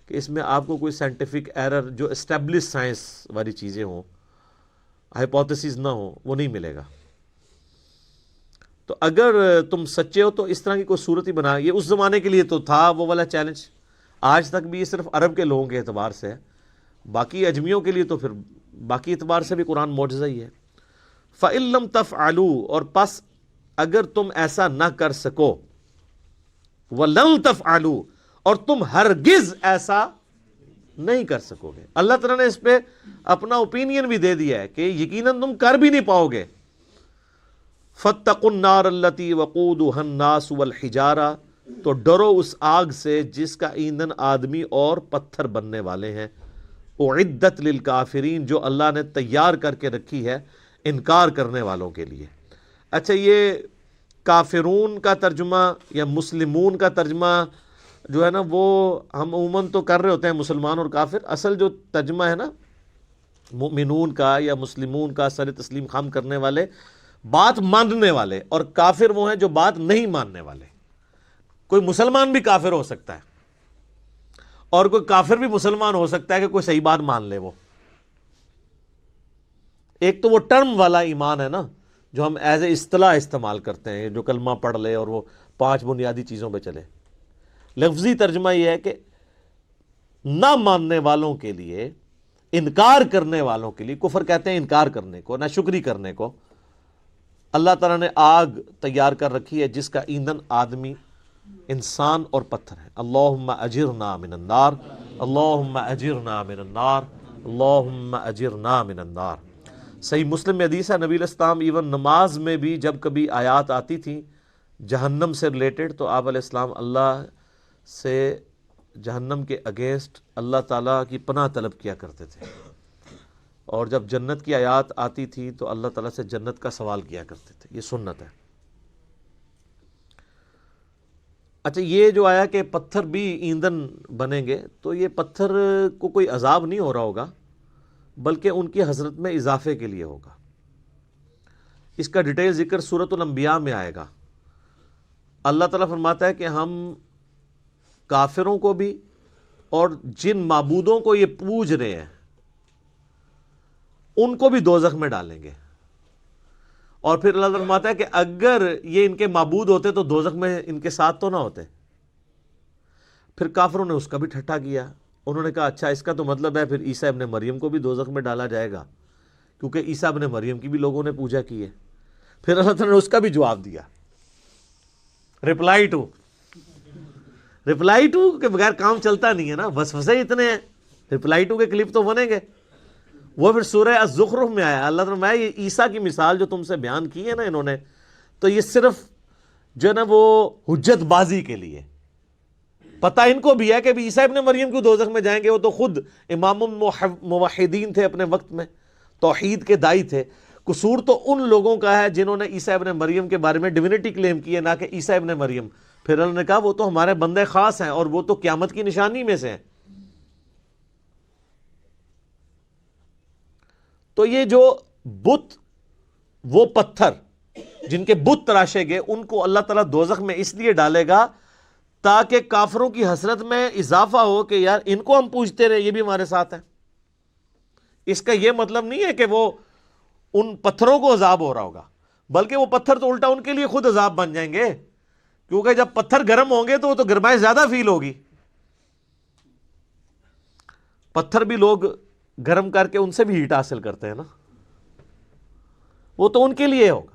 Speaker 1: کہ اس میں آپ کو کوئی سائنٹیفک ایرر جو اسٹیبلش سائنس والی چیزیں ہوں، ہائپوتھیسز نہ ہوں، وہ نہیں ملے گا۔ تو اگر تم سچے ہو تو اس طرح کی کوئی صورت ہی بنا، یہ اس زمانے کے لیے تو تھا وہ والا چیلنج، آج تک بھی یہ صرف عرب کے لوگوں کے اعتبار سے ہے، باقی اجمیوں کے لیے تو پھر باقی اعتبار سے بھی قرآن معجزہ ہی ہے۔ فَإِن لَمْ تَفْعَلُوا، اور پس اگر تم ایسا نہ کر سکو، وَلَن تَفْعَلُوا، اور تم ہرگز ایسا نہیں کر سکو گے۔ اللہ تعالیٰ نے اس پہ اپنا اوپینین بھی دے دیا ہے کہ یقیناً تم کر بھی نہیں پاؤ گے۔ فَاتَّقُوا النَّارَ الَّتِي وَقُودُهَا النَّاسُ وَالْحِجَارَةُ، تو ڈرو اس آگ سے جس کا ایندھن آدمی اور پتھر بننے والے ہیں۔ اعدت للکافرین، جو اللہ نے تیار کر کے رکھی ہے انکار کرنے والوں کے لیے۔ اچھا، یہ کافرون کا ترجمہ یا مسلمون کا ترجمہ جو ہے نا، وہ ہم عموماً تو کر رہے ہوتے ہیں مسلمان اور کافر، اصل جو ترجمہ ہے نا مؤمنون کا یا مسلمون کا، سر تسلیم خم کرنے والے، بات ماننے والے، اور کافر وہ ہیں جو بات نہیں ماننے والے۔ کوئی مسلمان بھی کافر ہو سکتا ہے، اور کوئی کافر بھی مسلمان ہو سکتا ہے کہ کوئی صحیح بات مان لے۔ وہ ایک تو وہ ٹرم والا ایمان ہے نا جو ہم ایز اے اصطلاح استعمال کرتے ہیں، جو کلمہ پڑھ لے اور وہ 5 بنیادی چیزوں پہ چلے۔ لفظی ترجمہ یہ ہے کہ نہ ماننے والوں کے لیے، انکار کرنے والوں کے لیے، کفر کہتے ہیں انکار کرنے کو، ناشکری کرنے کو، اللہ تعالیٰ نے آگ تیار کر رکھی ہے جس کا ایندھن آدمی، انسان اور پتھر ہے۔ اللہم اجرنا من النار، اللہم اجرنا من النار، اللہم اجرنا من النار۔ صحیح مسلم میں حدیث ہے، نبی علیہ السلام ایون نماز میں بھی جب کبھی آیات آتی تھیں جہنم سے ریلیٹڈ تو آپ علیہ السلام اللہ سے جہنم کے اگینسٹ اللہ تعالیٰ کی پناہ طلب کیا کرتے تھے، اور جب جنت کی آیات آتی تھی تو اللہ تعالیٰ سے جنت کا سوال کیا کرتے تھے۔ یہ سنت ہے۔ اچھا، یہ جو آیا کہ پتھر بھی ایندھن بنیں گے، تو یہ پتھر کو کوئی عذاب نہیں ہو رہا ہوگا، بلکہ ان کی حضرت میں اضافے کے لیے ہوگا۔ اس کا ڈیٹیل ذکر سورۃ الانبیاء میں آئے گا۔ اللہ تعالیٰ فرماتا ہے کہ ہم کافروں کو بھی اور جن معبودوں کو یہ پوج رہے ہیں ان کو بھی دوزخ میں ڈالیں گے. اور پھر اللہ تعالیٰ فرماتا ہے کہ اگر یہ ان کے معبود ہوتے تو دوزخ میں ان کے ساتھ تو نہ ہوتے. پھر کافروں نے اس کا بھی ٹھٹھا کیا. انہوں نے کہا اچھا اس کا تو مطلب ہے پھر عیسیٰ ابن مریم کو بھی دوزخ میں ڈالا جائے گا، کیونکہ عیسیٰ ابن مریم کی بھی لوگوں نے پوجا کی ہے. پھر اللہ تعالیٰ نے اس کا بھی جواب دیا، رپلائی ٹو کے بغیر کام چلتا نہیں ہے نا، وسوسے اتنے ہیں. رپلائی ٹو کے کلپ تو بنیں گے. وہ پھر سورہ الزخرف میں آیا، اللہ تعالیٰ نے یہ عیسیٰ کی مثال جو تم سے بیان کی ہے نا انہوں نے، تو یہ صرف جو ہے نا وہ حجت بازی کے لیے. پتہ ان کو بھی ہے کہ عیسیٰ ابن مریم کیوں دوزخ میں جائیں گے، وہ تو خود امام موحدین تھے اپنے وقت میں، توحید کے دائی تھے. قصور تو ان لوگوں کا ہے جنہوں نے عیسیٰ ابن مریم کے بارے میں ڈیوینٹی کلیم کی ہے، نہ کہ عیسیٰ ابن مریم. پھر انہوں نے کہا وہ تو ہمارے بندے خاص ہیں اور وہ تو قیامت کی نشانی میں سے ہیں. تو یہ جو بت، وہ پتھر جن کے بت تراشے گئے، ان کو اللہ تعالیٰ دوزخ میں اس لیے ڈالے گا تاکہ کافروں کی حسرت میں اضافہ ہو کہ یار ان کو ہم پوجتے رہے، یہ بھی ہمارے ساتھ ہیں. اس کا یہ مطلب نہیں ہے کہ وہ ان پتھروں کو عذاب ہو رہا ہوگا، بلکہ وہ پتھر تو الٹا ان کے لیے خود عذاب بن جائیں گے، کیونکہ جب پتھر گرم ہوں گے تو وہ تو گرمائی زیادہ فیل ہوگی. پتھر بھی لوگ گرم کر کے ان سے بھی ہیٹ حاصل کرتے ہیں نا، وہ تو ان کے لیے ہوگا.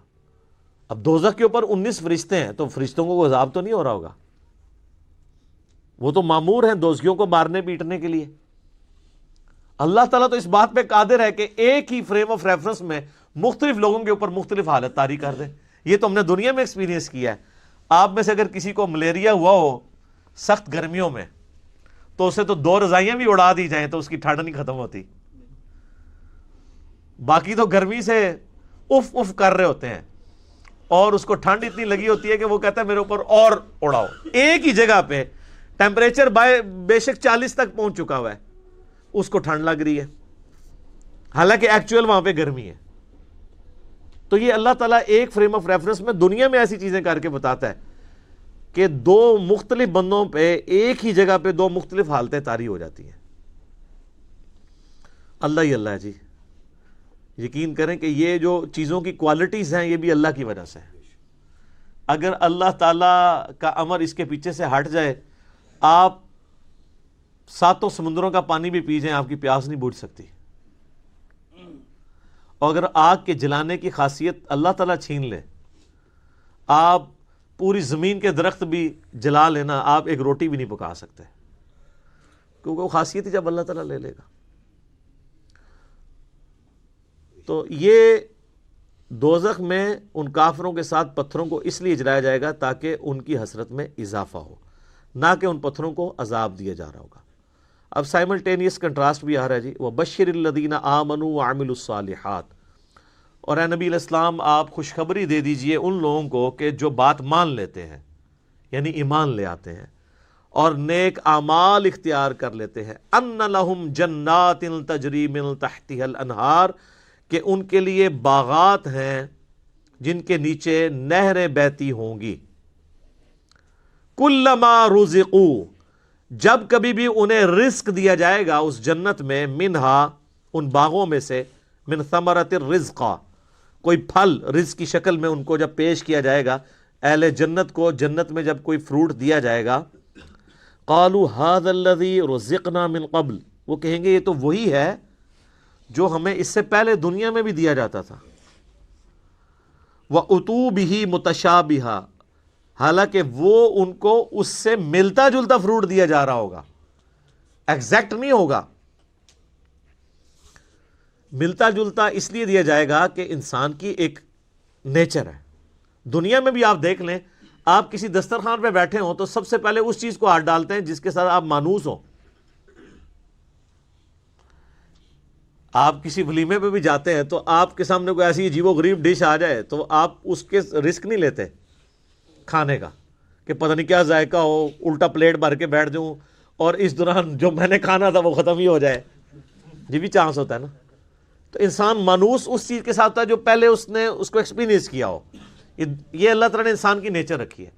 Speaker 1: اب دوزخ کے اوپر 19 فرشتے ہیں تو فرشتوں کو عذاب تو نہیں ہو رہا ہوگا، وہ تو مامور ہیں دوزخیوں کو مارنے پیٹنے کے لیے. اللہ تعالیٰ تو اس بات پہ قادر ہے کہ ایک ہی فریم آف ریفرنس میں مختلف لوگوں کے اوپر مختلف حالت طاری کر دے. یہ تو ہم نے دنیا میں ایکسپیرینس کیا ہے. آپ میں سے اگر کسی کو ملیریا ہوا ہو سخت گرمیوں میں تو اسے تو 2 رضائیاں بھی اڑا دی جائیں تو اس کی ٹھنڈ نہیں ختم ہوتی. باقی تو گرمی سے اف اف کر رہے ہوتے ہیں اور اس کو ٹھنڈ اتنی لگی ہوتی ہے کہ وہ کہتا ہے میرے اوپر اور اڑاؤ. ایک ہی جگہ پہ ٹیمپریچر بے شک 40 تک پہنچ چکا ہوا ہے، اس کو ٹھنڈ لگ رہی ہے، حالانکہ ایکچوئل وہاں پہ گرمی ہے. تو یہ اللہ تعالیٰ ایک فریم آف ریفرنس میں دنیا میں ایسی چیزیں کر کے بتاتا ہے کہ 2 مختلف بندوں پہ ایک ہی جگہ پہ 2 مختلف حالتیں طاری ہو جاتی ہیں. اللہ ہی اللہ ہے جی. یقین کریں کہ یہ جو چیزوں کی کوالٹیز ہیں یہ بھی اللہ کی وجہ سے ہے. اگر اللہ تعالیٰ کا امر اس کے پیچھے سے ہٹ جائے، آپ 7 سمندروں کا پانی بھی پی جائیں آپ کی پیاس نہیں بجھ سکتی. اور اگر آگ کے جلانے کی خاصیت اللہ تعالیٰ چھین لے، آپ پوری زمین کے درخت بھی جلا لینا، آپ ایک روٹی بھی نہیں پکا سکتے، کیونکہ وہ خاصیت ہی جب اللہ تعالیٰ لے لے گا. تو یہ دوزخ میں ان کافروں کے ساتھ پتھروں کو اس لیے جلایا جائے گا تاکہ ان کی حسرت میں اضافہ ہو، نہ کہ ان پتھروں کو عذاب دیا جا رہا ہوگا. اب سائملٹینیس کنٹراسٹ بھی آ رہا ہے جی. وَبَشِّرِ الَّذِينَ آمَنُوا وَعَمِلُوا الصَّالِحَاتِ، اور اے نبی علیہ السلام آپ خوشخبری دے دیجئے ان لوگوں کو کہ جو بات مان لیتے ہیں، یعنی ایمان لے آتے ہیں اور نیک اعمال اختیار کر لیتے ہیں، أَنَّ لَهُمْ جَنَّاتٍ تَجْرِي مِن تَحْتِهَا الْأَنْهَارُ، کہ ان کے لیے باغات ہیں جن کے نیچے نہریں بہتی ہوں گی. كُلَّمَا رُزِقُوا، جب کبھی بھی انہیں رزق دیا جائے گا اس جنت میں، منہا ان باغوں میں سے، من ثمرۃ الرزق، کوئی پھل رزق کی شکل میں ان کو جب پیش کیا جائے گا، اہل جنت کو جنت میں جب کوئی فروٹ دیا جائے گا، قالوا هذا الذي رزقنا من قبل، وہ کہیں گے یہ تو وہی ہے جو ہمیں اس سے پہلے دنیا میں بھی دیا جاتا تھا. وَأُتُوا بِهِ مُتَشَابِهًا، حالانکہ وہ ان کو اس سے ملتا جلتا فروٹ دیا جا رہا ہوگا، ایگزیکٹ نہیں ہوگا. ملتا جلتا اس لیے دیا جائے گا کہ انسان کی ایک نیچر ہے. دنیا میں بھی آپ دیکھ لیں، آپ کسی دسترخوان پہ بیٹھے ہوں تو سب سے پہلے اس چیز کو ہاتھ ڈالتے ہیں جس کے ساتھ آپ مانوس ہوں. آپ کسی ولیمے پہ بھی جاتے ہیں تو آپ کے سامنے کوئی ایسی عجیب و غریب ڈش آ جائے تو آپ اس کے رسک نہیں لیتے کھانے کا کہ پتہ نہیں کیا ذائقہ ہو، الٹا پلیٹ بھر کے بیٹھ جاؤں اور اس دوران جو میں نے کھانا تھا وہ ختم ہی ہو جائے. یہ بھی چانس ہوتا ہے نا. تو انسان مانوس اس چیز کے ساتھ ہوتا ہے جو پہلے اس نے اس کو ایکسپیرینس کیا ہو. یہ اللہ تعالیٰ نے انسان کی نیچر رکھی ہے.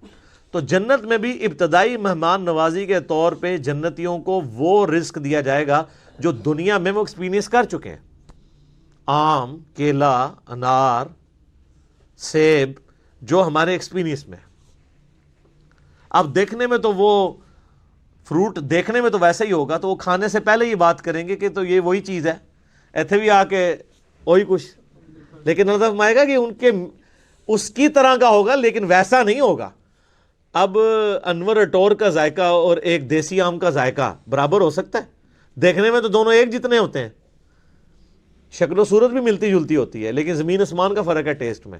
Speaker 1: تو جنت میں بھی ابتدائی مہمان نوازی کے طور پہ جنتیوں کو وہ رزق دیا جائے گا جو دنیا میں وہ ایکسپیرینس کر چکے ہیں. آم، کیلا، انار، سیب، جو ہمارے ایکسپیرینس میں. اب دیکھنے میں تو وہ فروٹ دیکھنے میں تو ویسا ہی ہوگا، تو وہ کھانے سے پہلے یہ بات کریں گے کہ تو یہ وہی چیز ہے، ایتھے بھی آ کے وہی کچھ. لیکن اللہ فرمائے گا کہ ان کے اس کی طرح کا ہوگا لیکن ویسا نہیں ہوگا. اب انور اٹور کا ذائقہ اور ایک دیسی آم کا ذائقہ برابر ہو سکتا ہے؟ دیکھنے میں تو دونوں ایک جتنے ہوتے ہیں، شکل و صورت بھی ملتی جلتی ہوتی ہے، لیکن زمین آسمان کا فرق ہے ٹیسٹ میں.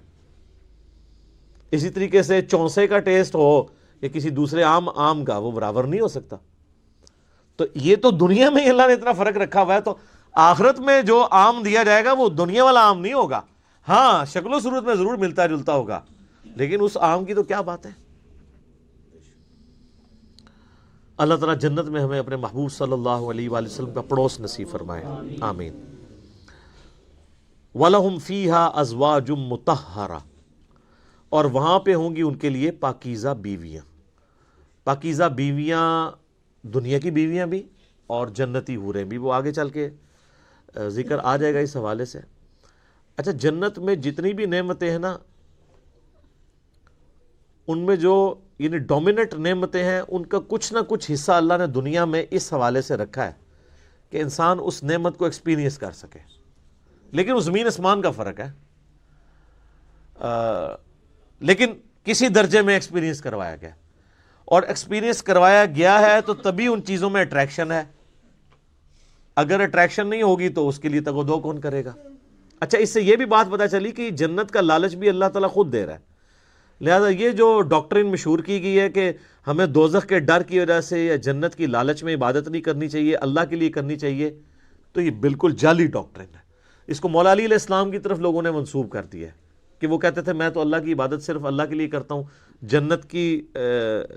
Speaker 1: اسی طریقے سے چونسے کا ٹیسٹ ہو یا کسی دوسرے آم کا، وہ برابر نہیں ہو سکتا. تو یہ تو دنیا میں اللہ نے اتنا فرق رکھا ہوا ہے، تو آخرت میں جو آم دیا جائے گا وہ دنیا والا آم نہیں ہوگا. ہاں شکل و صورت میں ضرور ملتا جلتا ہوگا، لیکن اس آم کی تو کیا بات ہے. اللہ تعالیٰ جنت میں ہمیں اپنے محبوب صلی اللہ علیہ وآلہ وسلم کا پڑوس نصیب فرمائے، آمین. وَلَهُمْ فِيهَا أَزْوَاجٌ مُطَهَّرَةٌ، اور وہاں پہ ہوں گی ان کے لیے پاکیزہ بیویاں. پاکیزہ بیویاں دنیا کی بیویاں بھی اور جنتی حوریں بھی، وہ آگے چل کے ذکر آ جائے گا اس حوالے سے. اچھا، جنت میں جتنی بھی نعمتیں ہیں نا، ان میں جو یعنی ڈومیننٹ نعمتیں ہیں، ان کا کچھ نہ کچھ حصہ اللہ نے دنیا میں اس حوالے سے رکھا ہے کہ انسان اس نعمت کو ایکسپیرینس کر سکے. لیکن وہ زمین آسمان کا فرق ہے، لیکن کسی درجے میں ایکسپیرینس کروایا گیا، اور ایکسپیرینس کروایا گیا ہے تو تبھی ان چیزوں میں اٹریکشن ہے. اگر اٹریکشن نہیں ہوگی تو اس کے لیے تگ و دو کون کرے گا. اچھا، اس سے یہ بھی بات پتہ چلی کہ جنت کا لالچ بھی اللہ تعالیٰ خود دے رہا ہے. لہذا یہ جو ڈاکٹرین مشہور کی گئی ہے کہ ہمیں دوزخ کے ڈر کی وجہ سے یا جنت کی لالچ میں عبادت نہیں کرنی چاہیے، اللہ کے لیے کرنی چاہیے، تو یہ بالکل جعلی ڈاکٹرین ہے. اس کو مولا علی علیہ السلام کی طرف لوگوں نے منسوب کر دیا ہے کہ وہ کہتے تھے میں تو اللہ کی عبادت صرف اللہ کے لیے کرتا ہوں، جنت کی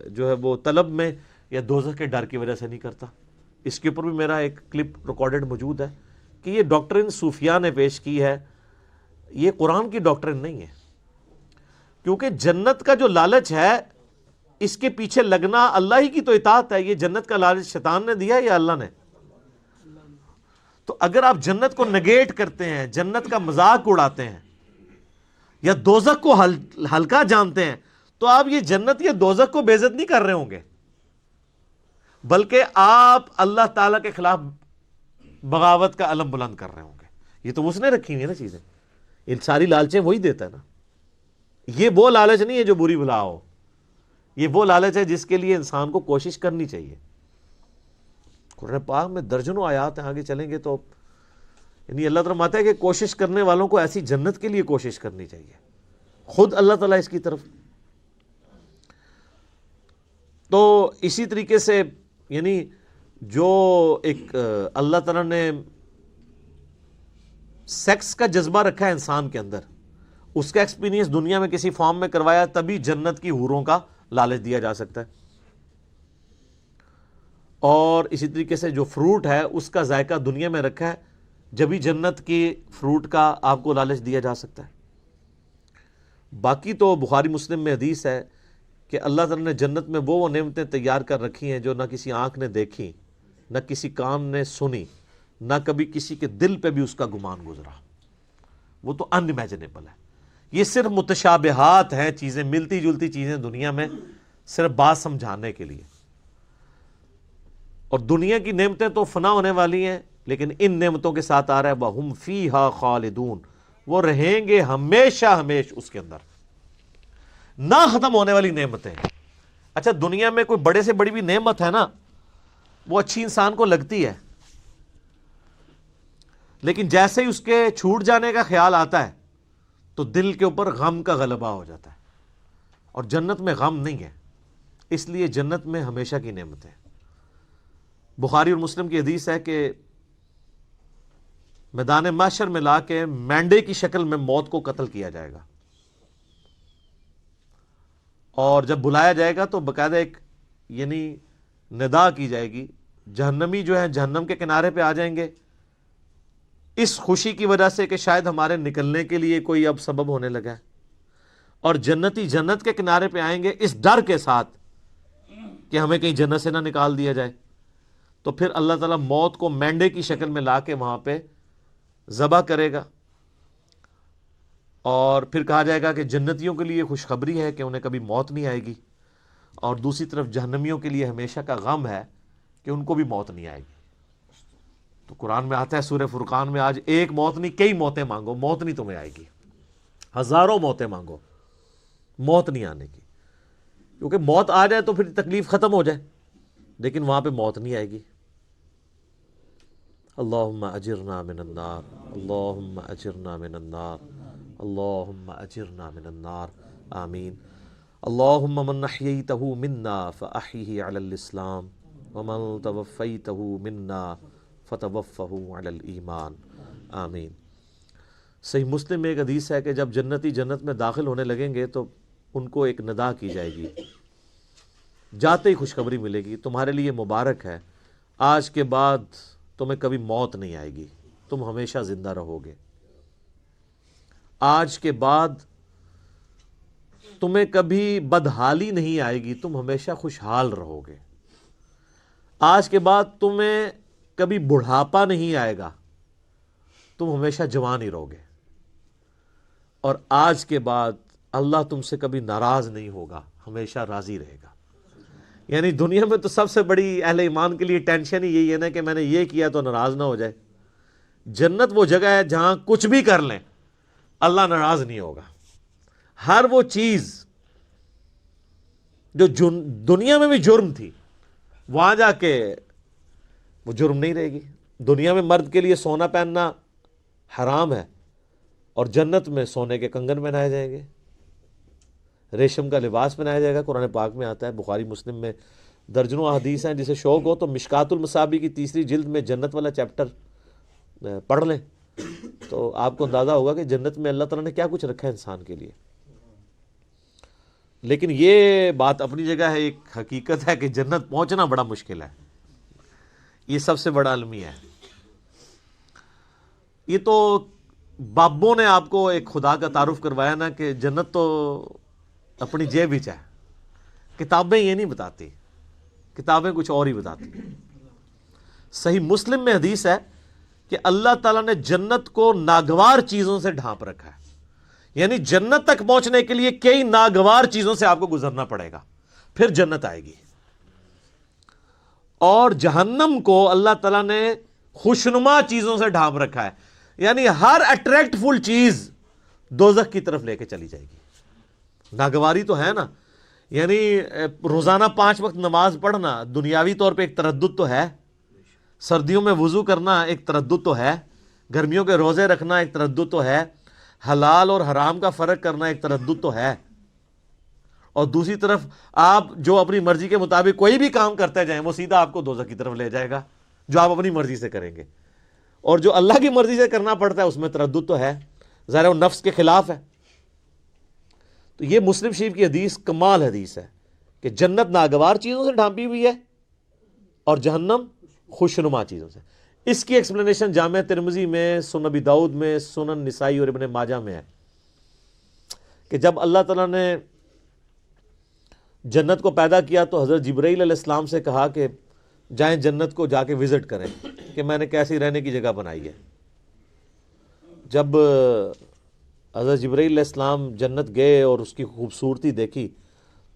Speaker 1: جو ہے وہ طلب میں یا دوزخ کے ڈر کی وجہ سے نہیں کرتا. اس کے اوپر بھی میرا ایک کلپ ریکارڈڈ موجود ہے کہ یہ ڈاکٹرین صوفیاء نے پیش کی ہے، یہ قرآن کی ڈاکٹرین نہیں ہے. کیونکہ جنت کا جو لالچ ہے، اس کے پیچھے لگنا اللہ ہی کی تو اطاعت ہے. یہ جنت کا لالچ شیطان نے دیا یا اللہ نے؟ تو اگر آپ جنت کو نگیٹ کرتے ہیں، جنت کا مذاق اڑاتے ہیں یا دوزخ کو ہلکا جانتے ہیں، تو آپ یہ جنت یا دوزخ کو بے عزت نہیں کر رہے ہوں گے، بلکہ آپ اللہ تعالیٰ کے خلاف بغاوت کا علم بلند کر رہے ہوں گے. یہ تو اس نے رکھی ہوئی ہے نا چیزیں، ان ساری لالچیں وہی دیتا ہے نا. یہ وہ لالچ نہیں ہے جو بری بلا ہو، یہ وہ لالچ ہے جس کے لیے انسان کو کوشش کرنی چاہیے. قرآن پاک میں درجنوں آیات ہیں، آگے چلیں گے تو یعنی اللہ تعالیٰ فرماتا ہے کہ کوشش کرنے والوں کو ایسی جنت کے لیے کوشش کرنی چاہیے. خود اللہ تعالیٰ اس کی طرف. تو اسی طریقے سے یعنی جو ایک اللہ تعالیٰ نے سیکس کا جذبہ رکھا ہے انسان کے اندر، اس کا ایکسپیرینس دنیا میں کسی فارم میں کروایا، تبھی جنت کی حوروں کا لالچ دیا جا سکتا ہے. اور اسی طریقے سے جو فروٹ ہے اس کا ذائقہ دنیا میں رکھا ہے، جبھی جنت کی فروٹ کا آپ کو لالچ دیا جا سکتا ہے. باقی تو بخاری مسلم میں حدیث ہے کہ اللہ تعالیٰ نے جنت میں وہ نعمتیں تیار کر رکھی ہیں جو نہ کسی آنکھ نے دیکھی، نہ کسی کان نے سنی، نہ کبھی کسی کے دل پہ بھی اس کا گمان گزرا. وہ تو ان امیجنیبل ہے. یہ صرف متشابہات ہیں، چیزیں ملتی جلتی چیزیں دنیا میں، صرف بات سمجھانے کے لیے. اور دنیا کی نعمتیں تو فنا ہونے والی ہیں، لیکن ان نعمتوں کے ساتھ آ رہا ہے وَهُمْ فِيهَا خَالِدُونَ، وہ رہیں گے ہمیشہ ہمیش اس کے اندر، نہ ختم ہونے والی نعمتیں. اچھا، دنیا میں کوئی بڑے سے بڑی بھی نعمت ہے نا، وہ اچھی انسان کو لگتی ہے، لیکن جیسے ہی اس کے چھوٹ جانے کا خیال آتا ہے تو دل کے اوپر غم کا غلبہ ہو جاتا ہے. اور جنت میں غم نہیں ہے، اس لیے جنت میں ہمیشہ کی نعمت ہے. بخاری اور مسلم کی حدیث ہے کہ میدان محشر میں لا کے مینڈے کی شکل میں موت کو قتل کیا جائے گا، اور جب بلایا جائے گا تو باقاعدہ ایک یعنی ندا کی جائے گی. جہنمی جو ہیں جہنم کے کنارے پہ آ جائیں گے اس خوشی کی وجہ سے کہ شاید ہمارے نکلنے کے لیے کوئی اب سبب ہونے لگا ہے، اور جنتی جنت کے کنارے پہ آئیں گے اس ڈر کے ساتھ کہ ہمیں کہیں جنت سے نہ نکال دیا جائے، تو پھر اللہ تعالیٰ موت کو مینڈے کی شکل میں لا کے وہاں پہ ذبح کرے گا، اور پھر کہا جائے گا کہ جنتیوں کے لیے خوشخبری ہے کہ انہیں کبھی موت نہیں آئے گی، اور دوسری طرف جہنمیوں کے لیے ہمیشہ کا غم ہے کہ ان کو بھی موت نہیں آئے گی۔ تو قرآن میں آتا ہے سورہ فرقان میں، آج ایک موت نہیں کئی موتیں مانگو، موت نہیں تمہیں آئے گی، ہزاروں موتیں مانگو، موت نہیں آنے کی، کیونکہ موت آ جائے تو پھر تکلیف ختم ہو جائے، لیکن وہاں پہ موت نہیں آئے گی۔ اللہم اجرنا من النار، اللہم اجرنا من النار، اللہم اجرنا من النار، آمین۔ اللہم من احییتہ منا فاحیہ علی الاسلام ومن توفیتہ منا فتوفہ علی الایمان، آمین۔ صحیح مسلم میں ایک حدیث ہے کہ جب جنتی جنت میں داخل ہونے لگیں گے تو ان کو ایک ندا کی جائے گی، جاتے ہی خوشخبری ملے گی، تمہارے لیے مبارک ہے، آج کے بعد تمہیں کبھی موت نہیں آئے گی، تم ہمیشہ زندہ رہو گے، آج کے بعد تمہیں کبھی بدحالی نہیں آئے گی، تم ہمیشہ خوشحال رہو گے، آج کے بعد تمہیں کبھی بڑھاپا نہیں آئے گا، تم ہمیشہ جوان ہی رہو گے، اور آج کے بعد اللہ تم سے کبھی ناراض نہیں ہوگا، ہمیشہ راضی رہے گا۔ یعنی دنیا میں تو سب سے بڑی اہل ایمان کے لیے ٹینشن ہی یہی ہے نا کہ میں نے یہ کیا تو ناراض نہ ہو جائے۔ جنت وہ جگہ ہے جہاں کچھ بھی کر لیں اللہ ناراض نہیں ہوگا، ہر وہ چیز جو دنیا میں بھی جرم تھی وہاں جا کے وہ جرم نہیں رہے گی۔ دنیا میں مرد کے لیے سونا پہننا حرام ہے، اور جنت میں سونے کے کنگن پہنائے جائیں گے، ریشم کا لباس پہنایا جائے گا۔ قرآن پاک میں آتا ہے، بخاری مسلم میں درجنوں احادیث ہیں، جسے شوق ہو تو مشکات المصابیح کی 3 جلد میں جنت والا چیپٹر پڑھ لیں تو آپ کو اندازہ ہوگا کہ جنت میں اللہ تعالیٰ نے کیا کچھ رکھا ہے انسان کے لیے۔ لیکن یہ بات اپنی جگہ ہے، ایک حقیقت ہے کہ جنت پہنچنا بڑا مشکل ہے، یہ سب سے بڑا المیہ ہے۔ یہ تو بابوں نے آپ کو ایک خدا کا تعارف کروایا نا کہ جنت تو اپنی جیب ہی ہے، کتابیں یہ نہیں بتاتی، کتابیں کچھ اور ہی بتاتی۔ صحیح مسلم میں حدیث ہے کہ اللہ تعالیٰ نے جنت کو ناگوار چیزوں سے ڈھانپ رکھا ہے، یعنی جنت تک پہنچنے کے لیے کئی ناگوار چیزوں سے آپ کو گزرنا پڑے گا، پھر جنت آئے گی۔ اور جہنم کو اللہ تعالیٰ نے خوشنما چیزوں سے ڈھانپ رکھا ہے، یعنی ہر اٹریکٹ فل چیز دوزخ کی طرف لے کے چلی جائے گی۔ ناگواری تو ہے نا، یعنی روزانہ 5 وقت نماز پڑھنا دنیاوی طور پہ ایک تردد تو ہے، سردیوں میں وضو کرنا ایک تردد تو ہے، گرمیوں کے روزے رکھنا ایک تردد تو ہے، حلال اور حرام کا فرق کرنا ایک تردد تو ہے، اور دوسری طرف آپ جو اپنی مرضی کے مطابق کوئی بھی کام کرتے جائیں وہ سیدھا آپ کو دوزخ کی طرف لے جائے گا، جو آپ اپنی مرضی سے کریں گے، اور جو اللہ کی مرضی سے کرنا پڑتا ہے اس میں تردد تو ہے، ظاہر وہ نفس کے خلاف ہے۔ تو یہ مسلم شریف کی حدیث کمال حدیث ہے کہ جنت ناگوار چیزوں سے ڈھانپی ہوئی ہے اور جہنم خوشنما چیزوں سے۔ اس کی ایکسپلینیشن جامع ترمذی میں، سنن ابی داؤد میں، سنن نسائی اور ابن ماجہ میں ہے کہ جب اللہ تعالیٰ نے جنت کو پیدا کیا تو حضرت جبرائیل علیہ السلام سے کہا کہ جائیں جنت کو جا کے وزٹ کریں کہ میں نے کیسی رہنے کی جگہ بنائی ہے۔ جب حضرت جبرائیل علیہ السلام جنت گئے اور اس کی خوبصورتی دیکھی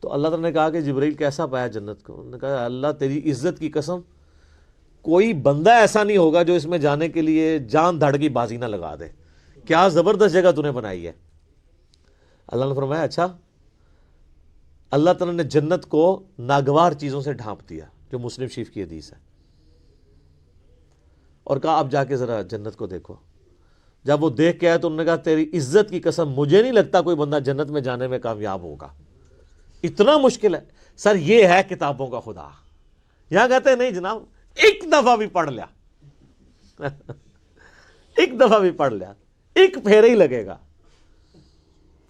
Speaker 1: تو اللہ تعالیٰ نے کہا کہ جبرائیل کیسا پایا جنت کو؟ انہوں نے کہا اللہ تیری عزت کی قسم کوئی بندہ ایسا نہیں ہوگا جو اس میں جانے کے لیے جان دھڑ کی بازی نہ لگا دے، کیا زبردست جگہ تو نے بنائی ہے۔ اللہ نے فرمایا اچھا، اللہ تعالیٰ نے جنت کو ناگوار چیزوں سے ڈھانپ دیا، جو مسلم شریف کی حدیث ہے، اور کہا اب جا کے ذرا جنت کو دیکھو۔ جب وہ دیکھ کے آئے تو انہوں نے کہا تیری عزت کی قسم مجھے نہیں لگتا کوئی بندہ جنت میں جانے میں کامیاب ہوگا، اتنا مشکل ہے۔ سر یہ ہے کتابوں کا خدا، یہاں کہتے ہیں نہیں جناب ایک دفعہ بھی پڑھ لیا ایک دفعہ بھی پڑھ لیا ایک پھیرا ہی لگے گا۔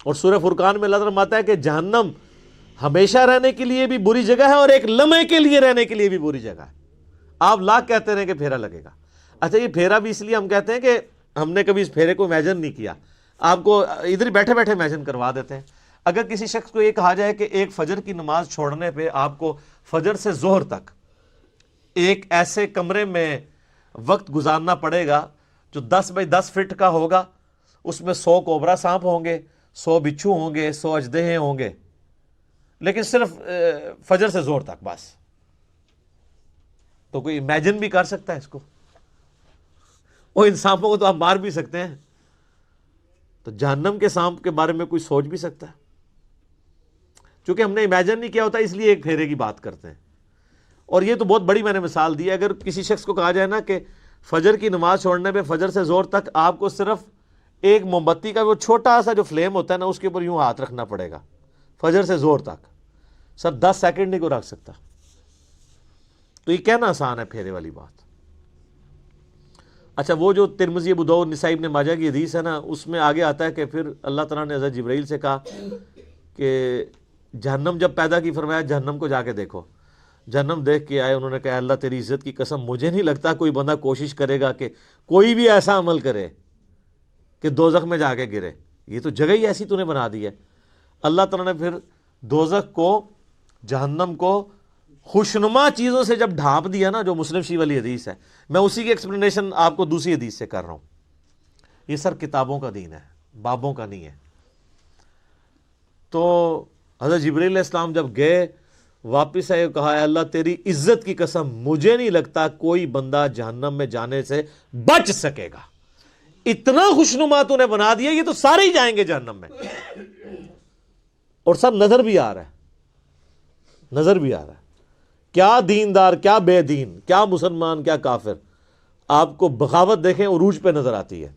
Speaker 1: اور سورہ فرقان میں اللہ تعالیٰ فرماتا ہے کہ جہنم ہمیشہ رہنے کے لیے بھی بری جگہ ہے اور ایک لمحے کے لیے رہنے کے لیے بھی بری جگہ ہے۔ آپ لاکھ کہتے رہیں کہ پھیرا لگے گا، اچھا یہ پھیرا بھی اس لیے ہم کہتے ہیں کہ ہم نے کبھی اس پھیرے کو امیجن نہیں کیا، آپ کو ادھر بیٹھے بیٹھے امیجن کروا دیتے ہیں۔ اگر کسی شخص کو یہ کہا جائے کہ ایک فجر کی نماز چھوڑنے پہ آپ کو فجر سے ظہر تک ایک ایسے کمرے میں وقت گزارنا پڑے گا جو 10 بائی 10 فٹ کا ہوگا، اس میں 100 کوبرا سانپ ہوں گے، 100 بچھو ہوں گے، 100 اژدہے ہوں گے، لیکن صرف فجر سے ظہر تک بس، تو کوئی امیجن بھی کر سکتا ہے اس کو؟ وہ ان سانپوں کو تو آپ مار بھی سکتے ہیں، تو جہنم کے سانپ کے بارے میں کوئی سوچ بھی سکتا ہے؟ چونکہ ہم نے امیجن نہیں کیا ہوتا اس لیے ایک پھیرے کی بات کرتے ہیں. اور یہ تو بہت بڑی میں نے مثال دی ہے. اگر کسی شخص کو کہا جائے نا کہ فجر کی نماز چھوڑنے پہ فجر سے ظہر تک آپ کو صرف ایک موم بتی کا وہ چھوٹا سا جو فلیم ہوتا ہے نا اس کے اوپر یوں ہاتھ رکھنا پڑے گا فجر سے ظہر تک، سر 10 سیکنڈ نہیں کو رکھ سکتا. تو یہ کہنا آسان ہے پھیرے والی بات. اچھا، وہ جو ترمذی، ابو داؤد، نسائی، ابن ماجہ کی حدیث ہے نا، اس میں آگے آتا ہے کہ پھر اللہ تعالیٰ نے حضرت جبرائیل سے کہا کہ جہنم جب پیدا کی، فرمایا جہنم کو جا کے دیکھو. جہنم دیکھ کے آئے، انہوں نے کہا اللہ تیری عزت کی قسم مجھے نہیں لگتا کوئی بندہ کوشش کرے گا کہ کوئی بھی ایسا عمل کرے کہ دوزخ میں جا کے گرے، یہ تو جگہ ہی ایسی تو نے بنا دی ہے. اللہ تعالیٰ نے پھر دوزخ کو، جہنم کو خوشنما چیزوں سے جب ڈھانپ دیا نا، جو مسلم شریف والی حدیث ہے، میں اسی کی ایکسپلینیشن آپ کو دوسری حدیث سے کر رہا ہوں. یہ سر کتابوں کا دین ہے، بابوں کا نہیں ہے. تو حضرت جبرائیل علیہ السلام جب گئے واپس آئے، کہا ہے اللہ تیری عزت کی قسم مجھے نہیں لگتا کوئی بندہ جہنم میں جانے سے بچ سکے گا، اتنا خوشنما تو نے بنا دیا، یہ تو سارے ہی جائیں گے جہنم میں. اور سب نظر بھی آ رہا ہے، نظر بھی آ رہا ہے. کیا دیندار، کیا بے دین، کیا مسلمان، کیا کافر، آپ کو بغاوت دیکھیں عروج پہ نظر آتی ہے.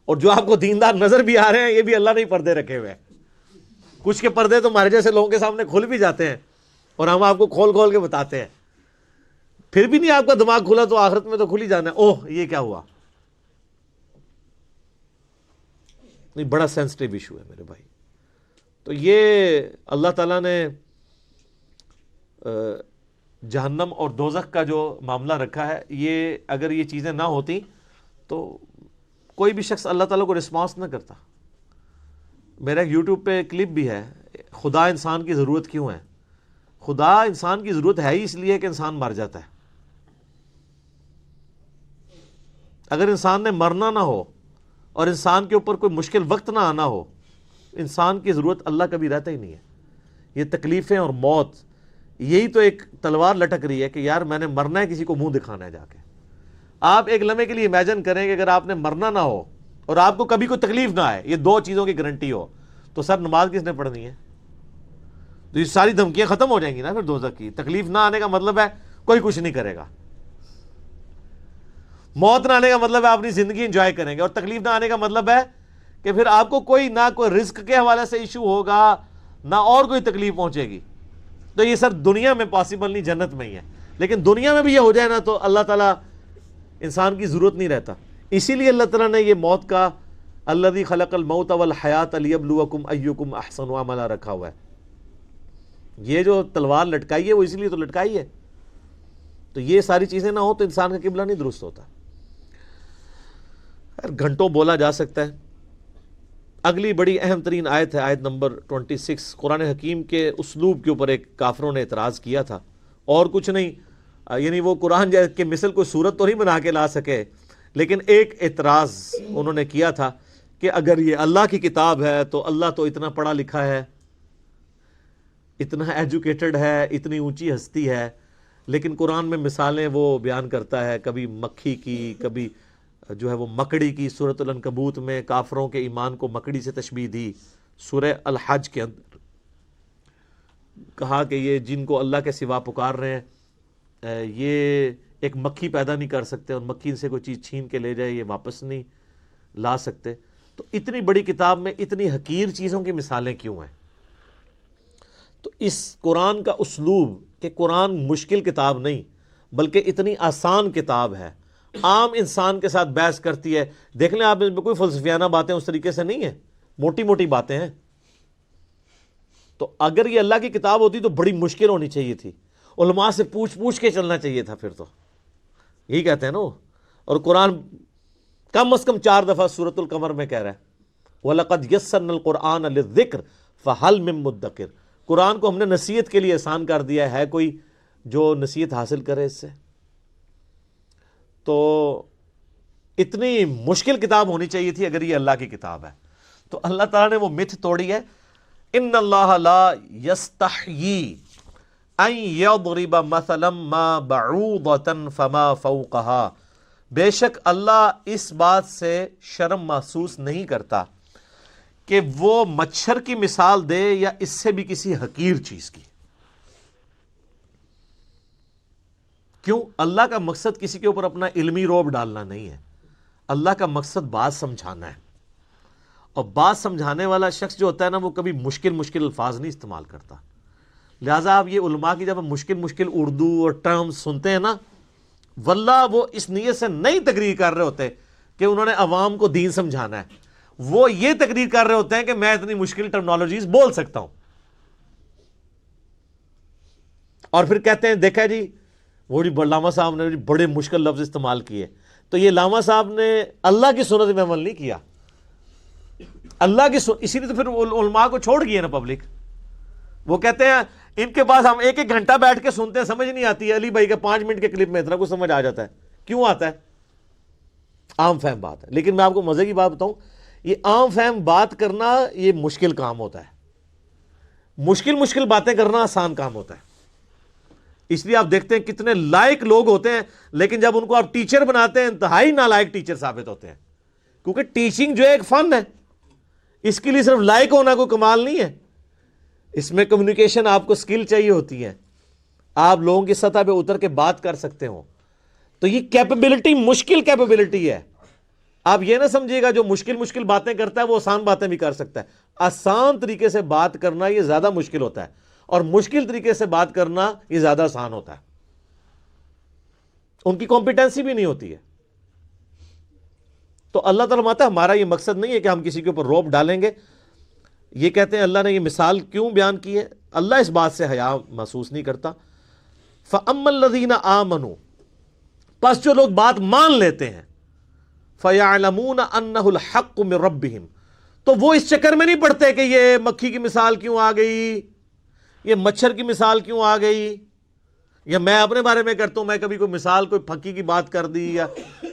Speaker 1: اور جو آپ کو دیندار نظر بھی آ رہے ہیں، یہ بھی اللہ نے ہی پردے رکھے ہوئے ہیں. کچھ کے پردے تو ہمارے جیسے لوگوں کے سامنے کھل بھی جاتے ہیں اور ہم آپ کو کھول کھول کے بتاتے ہیں، پھر بھی نہیں آپ کا دماغ کھلا تو آخرت میں تو کھل ہی جانا ہے. اوہ یہ کیا ہوا؟ نہیں، بڑا سینسٹیو ایشو ہے میرے بھائی. تو یہ اللہ تعالیٰ نے جہنم اور دوزخ کا جو معاملہ رکھا ہے، یہ اگر یہ چیزیں نہ ہوتی تو کوئی بھی شخص اللہ تعالیٰ کو رسپانس نہ کرتا. میرا ایک یوٹیوب پہ کلپ بھی ہے، خدا انسان کی ضرورت کیوں ہے. خدا انسان کی ضرورت ہے ہی اس لیے کہ انسان مر جاتا ہے. اگر انسان نے مرنا نہ ہو اور انسان کے اوپر کوئی مشکل وقت نہ آنا ہو، انسان کی ضرورت اللہ کبھی رہتا ہی نہیں ہے. یہ تکلیفیں اور موت، یہی تو ایک تلوار لٹک رہی ہے کہ یار میں نے مرنا ہے، کسی کو منہ دکھانا ہے جا کے. آپ ایک لمحے کے لیے امیجن کریں کہ اگر آپ نے مرنا نہ ہو اور آپ کو کبھی کوئی تکلیف نہ آئے، یہ دو چیزوں کی گارنٹی ہو، تو سر نماز کس نے پڑھنی ہے؟ تو یہ ساری دھمکیاں ختم ہو جائیں گی نا پھر دوزخ کی. تکلیف نہ آنے کا مطلب ہے کوئی کچھ نہیں کرے گا. موت نہ آنے کا مطلب ہے آپ اپنی زندگی انجوائے کریں گے. اور تکلیف نہ آنے کا مطلب ہے کہ پھر آپ کو کوئی نہ کوئی رزق کے حوالے سے ایشو ہوگا، نہ اور کوئی تکلیف پہنچے گی. تو یہ سر دنیا میں پاسبل نہیں، جنت میں ہی ہے. لیکن دنیا میں بھی یہ ہو جائے نا تو اللہ تعالیٰ انسان کی ضرورت نہیں رہتا. اسی لیے اللہ تعالیٰ نے یہ موت کا الذی خلق الموت والحیات لیبلوکم ایکم احسن عملا رکھا ہوا ہے. یہ جو تلوار لٹکائی ہے وہ اسی لیے تو لٹکائی ہے. تو یہ ساری چیزیں نہ ہو تو انسان کا قبلہ نہیں درست ہوتا. گھنٹوں بولا جا سکتا ہے. اگلی بڑی اہم ترین آیت ہے، آیت نمبر 26. قرآن حکیم کے اسلوب کے اوپر ایک کافروں نے اعتراض کیا تھا، اور کچھ نہیں. یعنی وہ قرآن کے مثل کوئی صورت تو نہیں بنا کے لا سکے، لیکن ایک اعتراض انہوں نے کیا تھا کہ اگر یہ اللہ کی کتاب ہے تو اللہ تو اتنا پڑھا لکھا ہے، اتنا ایجوکیٹڈ ہے، اتنی اونچی ہستی ہے، لیکن قرآن میں مثالیں وہ بیان کرتا ہے، کبھی مکھی کی، کبھی جو ہے وہ مکڑی کی. سورۃ العنکبوت میں کافروں کے ایمان کو مکڑی سے تشبیہ دی. سورہ الحج کے اندر کہا کہ یہ جن کو اللہ کے سوا پکار رہے ہیں یہ ایک مکھی پیدا نہیں کر سکتے، اور مکھی سے کوئی چیز چھین کے لے جائے یہ واپس نہیں لا سکتے. تو اتنی بڑی کتاب میں اتنی حقیر چیزوں کی مثالیں کیوں ہیں؟ تو اس قرآن کا اسلوب کہ قرآن مشکل کتاب نہیں بلکہ اتنی آسان کتاب ہے، عام انسان کے ساتھ بحث کرتی ہے. دیکھ لیں آپ، اس میں کوئی فلسفیانہ باتیں اس طریقے سے نہیں ہیں، موٹی موٹی باتیں ہیں. تو اگر یہ اللہ کی کتاب ہوتی تو بڑی مشکل ہونی چاہیے تھی، علماء سے پوچھ کے چلنا چاہیے تھا. پھر تو یہی کہتے ہیں نا. اور قرآن کم از کم 4 دفعہ سورۃ القمر میں کہہ رہا ہے وَلَقَدْ يَسَّرْنَا الْقُرْآنَ لِلذِّكْرِ فَهَلْ مِن مُدَّكِرٍ، قرآن کو ہم نے نصیحت کے لیے آسان کر دیا ہے کوئی جو نصیحت حاصل کرے اس سے؟ تو اتنی مشکل کتاب ہونی چاہیے تھی اگر یہ اللہ کی کتاب ہے۔ تو اللہ تعالیٰ نے وہ متھ توڑی ہے، ان اللہ لا یستحیی ان یضرب مثلا ما بعوضۃ فما فوقها، بے شک اللہ اس بات سے شرم محسوس نہیں کرتا کہ وہ مچھر کی مثال دے یا اس سے بھی کسی حقیر چیز کی۔ کیوں؟ اللہ کا مقصد کسی کے اوپر اپنا علمی روب ڈالنا نہیں ہے، اللہ کا مقصد بات سمجھانا ہے، اور بات سمجھانے والا شخص جو ہوتا ہے نا وہ کبھی مشکل الفاظ نہیں استعمال کرتا۔ لہٰذا آپ یہ علماء کی جب مشکل اردو اور ٹرمز سنتے ہیں نا، واللہ وہ اس نیت سے نہیں تقریر کر رہے ہوتے کہ انہوں نے عوام کو دین سمجھانا ہے، وہ یہ تقریر کر رہے ہوتے ہیں کہ میں اتنی مشکل ٹرمنالوجیز بول سکتا ہوں، اور پھر کہتے ہیں دیکھا جی وہ علامہ صاحب نے بڑے مشکل لفظ استعمال کیے۔ تو یہ علامہ صاحب نے اللہ کی سنت میں عمل نہیں کیا، اللہ کی اسی لیے تو پھر علماء کو چھوڑ گئی ہے نا پبلک۔ وہ کہتے ہیں ان کے پاس ہم ایک گھنٹہ بیٹھ کے سنتے ہیں، سمجھ نہیں آتی ہے، علی بھائی کے 5 منٹ کے کلپ میں اتنا کچھ سمجھ آ جاتا ہے۔ کیوں آتا ہے؟ عام فہم بات ہے۔ لیکن میں آپ کو مزے کی بات بتاؤں، یہ عام فہم بات کرنا یہ مشکل کام ہوتا ہے، مشکل باتیں کرنا آسان کام ہوتا ہے۔ اس لیے آپ دیکھتے ہیں کتنے لائق لوگ ہوتے ہیں، لیکن جب ان کو آپ ٹیچر بناتے ہیں انتہائی نالائق ٹیچر ثابت ہوتے ہیں، کیونکہ ٹیچنگ جو ہے ایک فن ہے، اس کے لیے صرف لائق ہونا کوئی کمال نہیں ہے، اس میں کمیونیکیشن آپ کو سکل چاہیے ہوتی ہے، آپ لوگوں کی سطح پہ اتر کے بات کر سکتے ہو۔ تو یہ کیپیبلٹی مشکل کیپیبلٹی ہے۔ آپ یہ نہ سمجھیے گا جو مشکل باتیں کرتا ہے وہ آسان باتیں بھی کر سکتا ہے۔ آسان طریقے سے بات کرنا یہ زیادہ مشکل ہوتا ہے، اور مشکل طریقے سے بات کرنا یہ زیادہ آسان ہوتا ہے۔ ان کی کمپیٹنسی بھی نہیں ہوتی ہے۔ تو اللہ تعالیٰ ماتا ہمارا یہ مقصد نہیں ہے کہ ہم کسی کے اوپر روب ڈالیں گے۔ یہ کہتے ہیں اللہ نے یہ مثال کیوں بیان کی ہے؟ اللہ اس بات سے حیا محسوس نہیں کرتا۔ فَأَمَّا الَّذِينَ آمَنُوا، پس جو لوگ بات مان لیتے ہیں، فَيَعْلَمُونَ أَنَّهُ الْحَقُّ مِن رَبِّهِمْ، تو وہ اس چکر میں نہیں پڑتے کہ یہ مکھی کی مثال کیوں آ گئی، یہ مچھر کی مثال کیوں آ گئی، یا میں اپنے بارے میں کرتا ہوں، میں کبھی کوئی مثال کوئی پھکی کی بات کر دی یا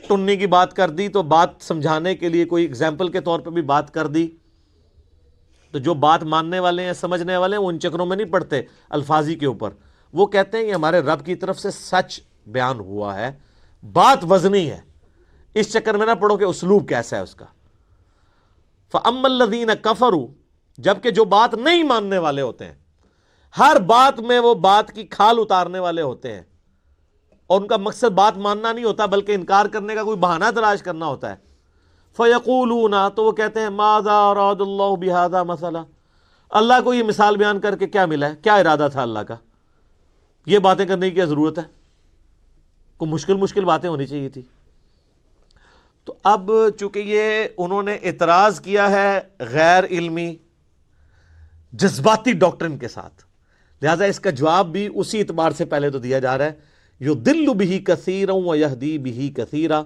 Speaker 1: ٹنی کی بات کر دی، تو بات سمجھانے کے لیے کوئی اگزامپل کے طور پہ بھی بات کر دی، تو جو بات ماننے والے ہیں سمجھنے والے ہیں وہ ان چکروں میں نہیں پڑتے الفاظی کے اوپر۔ وہ کہتے ہیں یہ ہمارے رب کی طرف سے سچ بیان ہوا ہے، بات وزنی ہے، اس چکر میں نہ پڑھو کہ اسلوب کیسا ہے اس کا۔ فَأَمَّا الَّذِينَ كَفَرُوا، جبکہ جو بات نہیں ماننے والے ہوتے ہیں، ہر بات میں وہ بات کی کھال اتارنے والے ہوتے ہیں، اور ان کا مقصد بات ماننا نہیں ہوتا بلکہ انکار کرنے کا کوئی بہانہ تلاش کرنا ہوتا ہے۔ فَيَقُولُونَ، تو وہ کہتے ہیں مَاذَا أَرَادَ اللَّهُ بِهَذَا مَثَلًا، اللہ کو یہ مثال بیان کر کے کیا ملا ہے، کیا ارادہ تھا اللہ کا، یہ باتیں کرنے کی کیا ضرورت ہے، کوئی مشکل باتیں ہونی چاہیے تھی۔ تو اب چونکہ یہ انہوں نے اعتراض کیا ہے غیر علمی جذباتی ڈاکٹرن کے ساتھ، لہٰذا اس کا جواب بھی اسی اعتبار سے پہلے تو دیا جا رہا ہے، یضل بہ کثیرا ویہدی بہ کثیرا،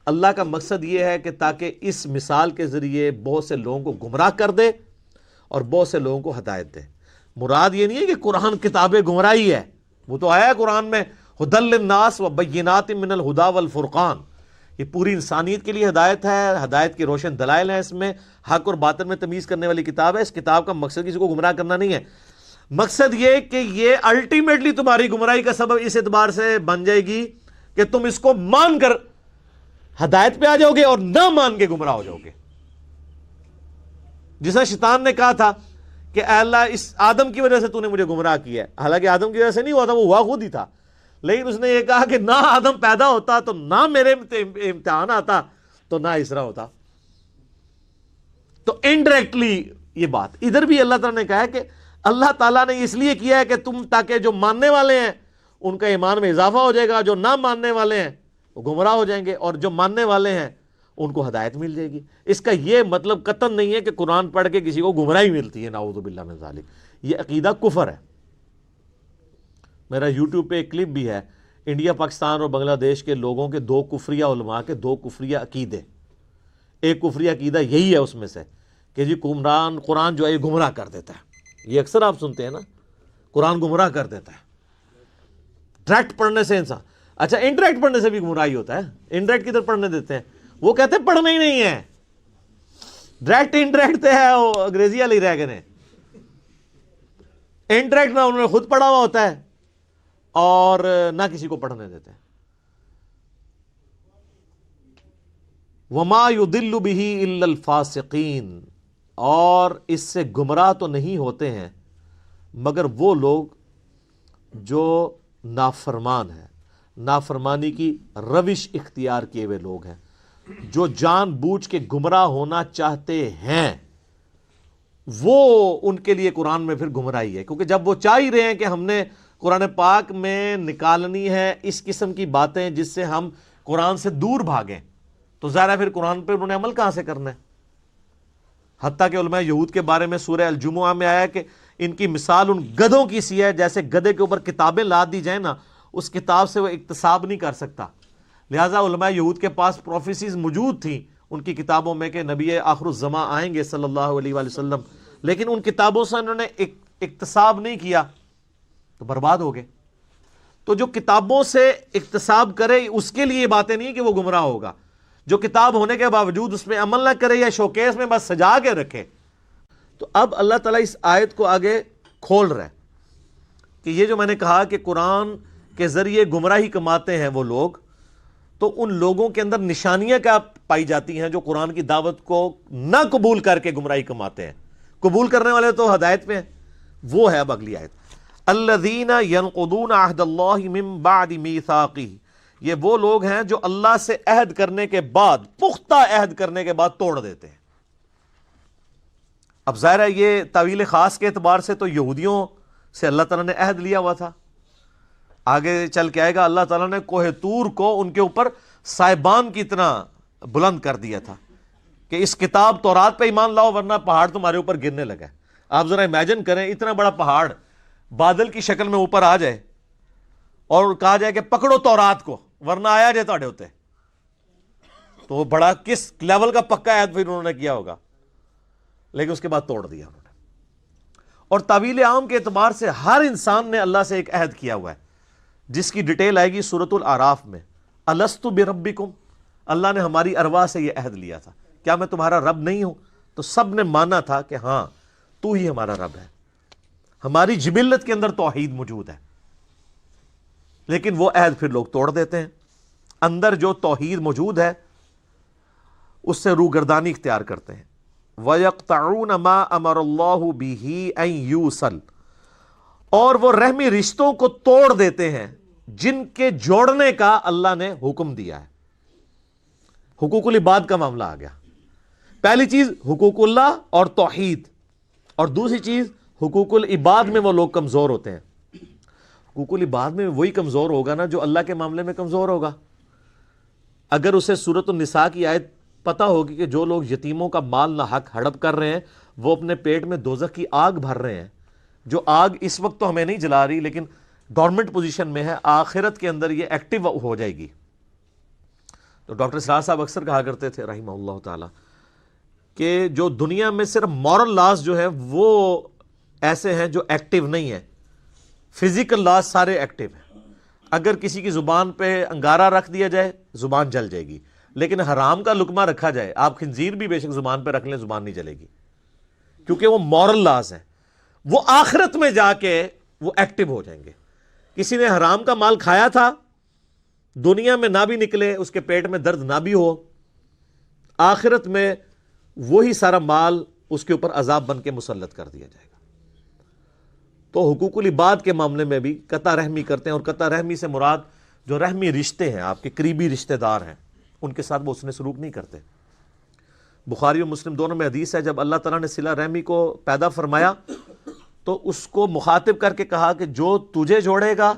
Speaker 1: اللہ کا مقصد یہ ہے کہ تاکہ اس مثال کے ذریعے بہت سے لوگوں کو گمراہ کر دے اور بہت سے لوگوں کو ہدایت دے۔ مراد یہ نہیں ہے کہ قرآن کتاب گمراہی ہے، وہ تو آیا ہے قرآن میں ھدی للناس وبینات من الھدی والفرقان، یہ پوری انسانیت کے لیے ہدایت ہے، ہدایت کے روشن دلائل ہیں، اس میں حق اور باطل میں تمیز کرنے والی کتاب ہے۔ اس کتاب کا مقصد کسی کو گمراہ کرنا نہیں ہے، مقصد یہ کہ یہ الٹیمیٹلی تمہاری گمراہی کا سبب اس اعتبار سے بن جائے گی کہ تم اس کو مان کر ہدایت پہ آ جاؤ گے اور نہ مان کے گمراہ ہو جاؤ گے۔ جسے شیطان نے کہا تھا کہ اے اللہ اس آدم کی وجہ سے تو نے مجھے گمراہ کیا ہے، حالانکہ آدم کی وجہ سے نہیں ہوا تھا، وہ ہوا خود ہی تھا، لیکن اس نے یہ کہا کہ نہ آدم پیدا ہوتا تو نہ میرے امتحان آتا تو نہ اسرا ہوتا۔ تو انڈائریکٹلی یہ بات ادھر بھی اللہ تعالیٰ نے کہا ہے کہ اللہ تعالیٰ نے اس لیے کیا ہے کہ تم تاکہ جو ماننے والے ہیں ان کا ایمان میں اضافہ ہو جائے گا، جو نہ ماننے والے ہیں وہ گمراہ ہو جائیں گے، اور جو ماننے والے ہیں ان کو ہدایت مل جائے گی۔ اس کا یہ مطلب قطعاً نہیں ہے کہ قرآن پڑھ کے کسی کو گمراہی ملتی ہے، نعوذ باللہ من ذالک، یہ عقیدہ کفر ہے۔ میرا یوٹیوب پہ ایک کلپ بھی ہے، انڈیا پاکستان اور بنگلہ دیش کے لوگوں کے 2 کفریہ علماء کے 2 کفریہ عقیدے۔ ایک کفریہ عقیدہ یہی ہے اس میں سے کہ جی قرآن جو ہے یہ گمراہ کر دیتا ہے. یہ اکثر آپ سنتے ہیں نا, قرآن گمراہ کر دیتا ہے. ڈائریکٹ پڑھنے سے انسان, اچھا انڈائریکٹ پڑھنے سے بھی گمراہی ہوتا ہے. انڈائریکٹ کدھر پڑھنے دیتے ہیں, وہ کہتے ہیں پڑھنا ہی نہیں ہے. ڈائریکٹ انڈائریکٹ تو ہے, وہ انگریزی والی رہ گئے. انڈائریکٹ نہ انہوں نے خود پڑھا ہوا ہوتا ہے اور نہ کسی کو پڑھنے دیتے ہیں. وَمَا يُضِلُّ بِهِ إِلَّا الْفَاسِقِينَ, اور اس سے گمراہ تو نہیں ہوتے ہیں مگر وہ لوگ جو نافرمان ہیں, نافرمانی کی روش اختیار کیے ہوئے لوگ ہیں, جو جان بوجھ کے گمراہ ہونا چاہتے ہیں. وہ ان کے لیے قرآن میں پھر گمراہی ہے, کیونکہ جب وہ چاہ ہی رہے ہیں کہ ہم نے قرآن پاک میں نکالنی ہے اس قسم کی باتیں جس سے ہم قرآن سے دور بھاگیں, تو ظاہر ہے پھر قرآن پہ انہوں نے عمل کہاں سے کرنا ہے. حتیٰ کہ علماء یہود کے بارے میں سورہ الجمعہ میں آیا کہ ان کی مثال ان گدھوں کی سی ہے, جیسے گدھے کے اوپر کتابیں لاد دی جائیں نا, اس کتاب سے وہ اکتساب نہیں کر سکتا. لہٰذا علماء یہود کے پاس پروفیسیز موجود تھیں ان کی کتابوں میں کہ نبی آخر الزماں آئیں گے صلی اللہ علیہ وآلہ وسلم, لیکن ان کتابوں سے انہوں نے اکتساب نہیں کیا تو برباد ہو گئے. تو جو کتابوں سے اکتساب کرے اس کے لیے یہ باتیں نہیں کہ وہ گمراہ ہوگا. جو کتاب ہونے کے باوجود اس میں عمل نہ کرے یا شوکیس میں بس سجا کے رکھے. تو اب اللہ تعالیٰ اس آیت کو آگے کھول رہا ہے کہ یہ جو میں نے کہا کہ قرآن کے ذریعے گمراہی کماتے ہیں وہ لوگ, تو ان لوگوں کے اندر نشانیاں کیا پائی جاتی ہیں جو قرآن کی دعوت کو نہ قبول کر کے گمراہی کماتے ہیں. قبول کرنے والے تو ہدایت پہ ہیں. وہ ہے اب اگلی آیت, الذین ینقضون عہد اللہ من بعد میثاقہ, یہ وہ لوگ ہیں جو اللہ سے عہد کرنے کے بعد, پختہ عہد کرنے کے بعد توڑ دیتے ہیں. اب ظاہر ہے یہ تعویل خاص کے اعتبار سے تو یہودیوں سے اللہ تعالیٰ نے عہد لیا ہوا تھا. آگے چل کے آئے گا اللہ تعالیٰ نے کوہ طور کو ان کے اوپر سائبان کی طرح بلند کر دیا تھا کہ اس کتاب تورات پہ ایمان لاؤ ورنہ پہاڑ تمہارے اوپر گرنے لگا. آپ ذرا امیجن کریں, اتنا بڑا پہاڑ بادل کی شکل میں اوپر آ جائے اور کہا جائے کہ پکڑو تورات کو ورنہ آیا جائے تھوڑے ہوتے, تو وہ بڑا کس لیول کا پکا عہد پھر انہوں نے کیا ہوگا. لیکن اس کے بعد توڑ دیا انہوں نے. اور تعویل عام کے اعتبار سے ہر انسان نے اللہ سے ایک عہد کیا ہوا ہے جس کی ڈیٹیل آئے گی سورۃ الاعراف میں. الستُ بربکم, اللہ نے ہماری ارواح سے یہ عہد لیا تھا, کیا میں تمہارا رب نہیں ہوں؟ تو سب نے مانا تھا کہ ہاں تو ہی ہمارا رب ہے. ہماری جبلت کے اندر توحید موجود ہے, لیکن وہ عہد پھر لوگ توڑ دیتے ہیں. اندر جو توحید موجود ہے اس سے روگردانی اختیار کرتے ہیں. وَيَقْطَعُونَ مَا أَمَرَ اللَّهُ بِهِ أَن يُوصَلَ, اور وہ رحمی رشتوں کو توڑ دیتے ہیں جن کے جوڑنے کا اللہ نے حکم دیا ہے. حقوق العباد کا معاملہ آ گیا. پہلی چیز حقوق اللہ اور توحید, اور دوسری چیز حقوق العباد میں وہ لوگ کمزور ہوتے ہیں. حقوق العباد میں وہی کمزور ہوگا نا جو اللہ کے معاملے میں کمزور ہوگا. اگر اسے سورۃ النساء کی آیت پتہ ہوگی کہ جو لوگ یتیموں کا مال نہ حق ہڑپ کر رہے ہیں وہ اپنے پیٹ میں دوزخ کی آگ بھر رہے ہیں, جو آگ اس وقت تو ہمیں نہیں جلا رہی لیکن ڈورمنٹ پوزیشن میں ہے, آخرت کے اندر یہ ایکٹیو ہو جائے گی. تو ڈاکٹر اسرار صاحب اکثر کہا کرتے تھے رحمہ اللہ تعالی کہ جو دنیا میں صرف مورل لاز جو ہے وہ ایسے ہیں جو ایکٹیو نہیں ہیں, فزیکل لاز سارے ایکٹیو ہیں. اگر کسی کی زبان پہ انگارہ رکھ دیا جائے زبان جل جائے گی, لیکن حرام کا لقمہ رکھا جائے, آپ خنزیر بھی بے شک زبان پہ رکھ لیں زبان نہیں جلے گی, کیونکہ وہ مورل لاز ہیں. وہ آخرت میں جا کے وہ ایکٹیو ہو جائیں گے. کسی نے حرام کا مال کھایا تھا, دنیا میں نہ بھی نکلے, اس کے پیٹ میں درد نہ بھی ہو, آخرت میں وہی سارا مال اس کے اوپر عذاب بن کے مسلط کر دیا جائے گا. تو حقوق العباد کے معاملے میں بھی قطع رحمی کرتے ہیں, اور قطع رحمی سے مراد جو رحمی رشتے ہیں, آپ کے قریبی رشتہ دار ہیں, ان کے ساتھ وہ اس نے سلوک نہیں کرتے. بخاری و مسلم دونوں میں حدیث ہے, جب اللہ تعالیٰ نے صلہ رحمی کو پیدا فرمایا تو اس کو مخاطب کر کے کہا کہ جو تجھے جوڑے گا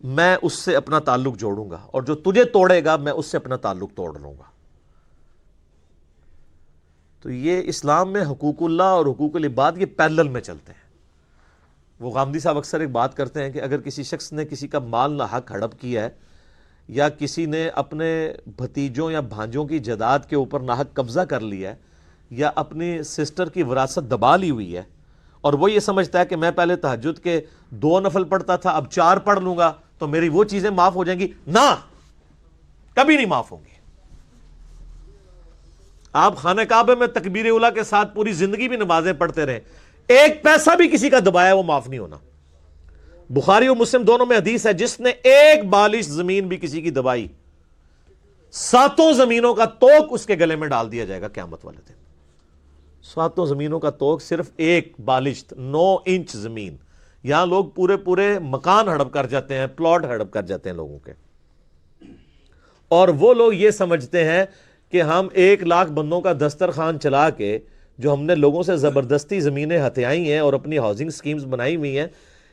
Speaker 1: میں اس سے اپنا تعلق جوڑوں گا, اور جو تجھے توڑے گا میں اس سے اپنا تعلق توڑ لوں گا. تو یہ اسلام میں حقوق اللہ اور حقوق العباد یہ پیرلل میں چلتے ہیں. وہ غامدی صاحب اکثر ایک بات کرتے ہیں کہ اگر کسی شخص نے کسی کا مال نہ حق ہڑپ کیا ہے, یا کسی نے اپنے بھتیجوں یا بھانجوں کی جائیداد کے اوپر ناحق قبضہ کر لیا ہے, یا اپنی سسٹر کی وراثت دبا لی ہوئی ہے اور وہ یہ سمجھتا ہے کہ میں پہلے تہجد کے 2 نفل پڑھتا تھا، اب 4 پڑھ لوں گا تو میری وہ چیزیں معاف ہو جائیں گی، نہ، کبھی نہیں معاف ہوں گی۔ آپ خانہ کعبہ میں تکبیر اولیٰ کے ساتھ پوری زندگی بھی نمازیں پڑھتے رہیں، ایک پیسہ بھی کسی کا دبایا وہ معاف نہیں ہونا۔ بخاری اور مسلم دونوں میں حدیث ہے، جس نے ایک بالش زمین بھی کسی کی دبائی، 7 زمینوں کا توق اس کے گلے میں ڈال دیا جائے گا قیامت والے دن۔ 7 زمینوں کا توق صرف ایک بالش، 9 انچ زمین۔ یہاں لوگ پورے مکان ہڑپ کر جاتے ہیں، پلاٹ ہڑپ کر جاتے ہیں لوگوں کے، اور وہ لوگ یہ سمجھتے ہیں کہ ہم 1 لاکھ بندوں کا دسترخوان چلا کے جو ہم نے لوگوں سے زبردستی زمینیں ہتھیائی ہیں اور اپنی ہاؤسنگ سکیمز بنائی ہوئی ہیں،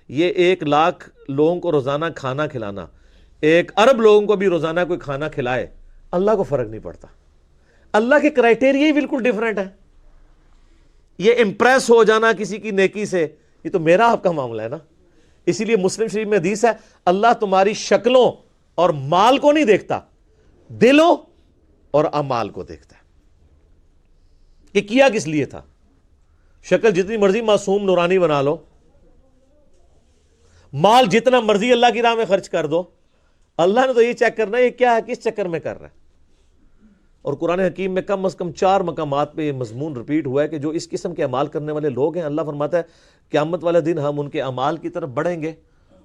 Speaker 1: یہ 1 لاکھ لوگوں کو روزانہ کھانا کھلانا، 1 ارب لوگوں کو بھی روزانہ کوئی کھانا کھلائے، اللہ کو فرق نہیں پڑتا۔ اللہ کے کرائٹیریا ہی بالکل ڈیفرنٹ ہے۔ یہ امپریس ہو جانا کسی کی نیکی سے، یہ تو میرا آپ کا معاملہ ہے نا۔ اسی لیے مسلم شریف میں حدیث ہے، اللہ تمہاری شکلوں اور مال کو نہیں دیکھتا، دلوں اور اعمال کو دیکھتا ہے کہ کیا کس لیے تھا۔ شکل جتنی مرضی معصوم نورانی بنا لو، مال جتنا مرضی اللہ کی راہ میں خرچ کر دو، اللہ نے تو یہ چیک کرنا ہے یہ کیا ہے، کس چکر میں کر رہا ہے۔ اور قرآن حکیم میں کم از کم 4 مقامات پہ یہ مضمون ریپیٹ ہوا ہے کہ جو اس قسم کے اعمال کرنے والے لوگ ہیں، اللہ فرماتا ہے قیامت والے دن ہم ان کے اعمال کی طرف بڑھیں گے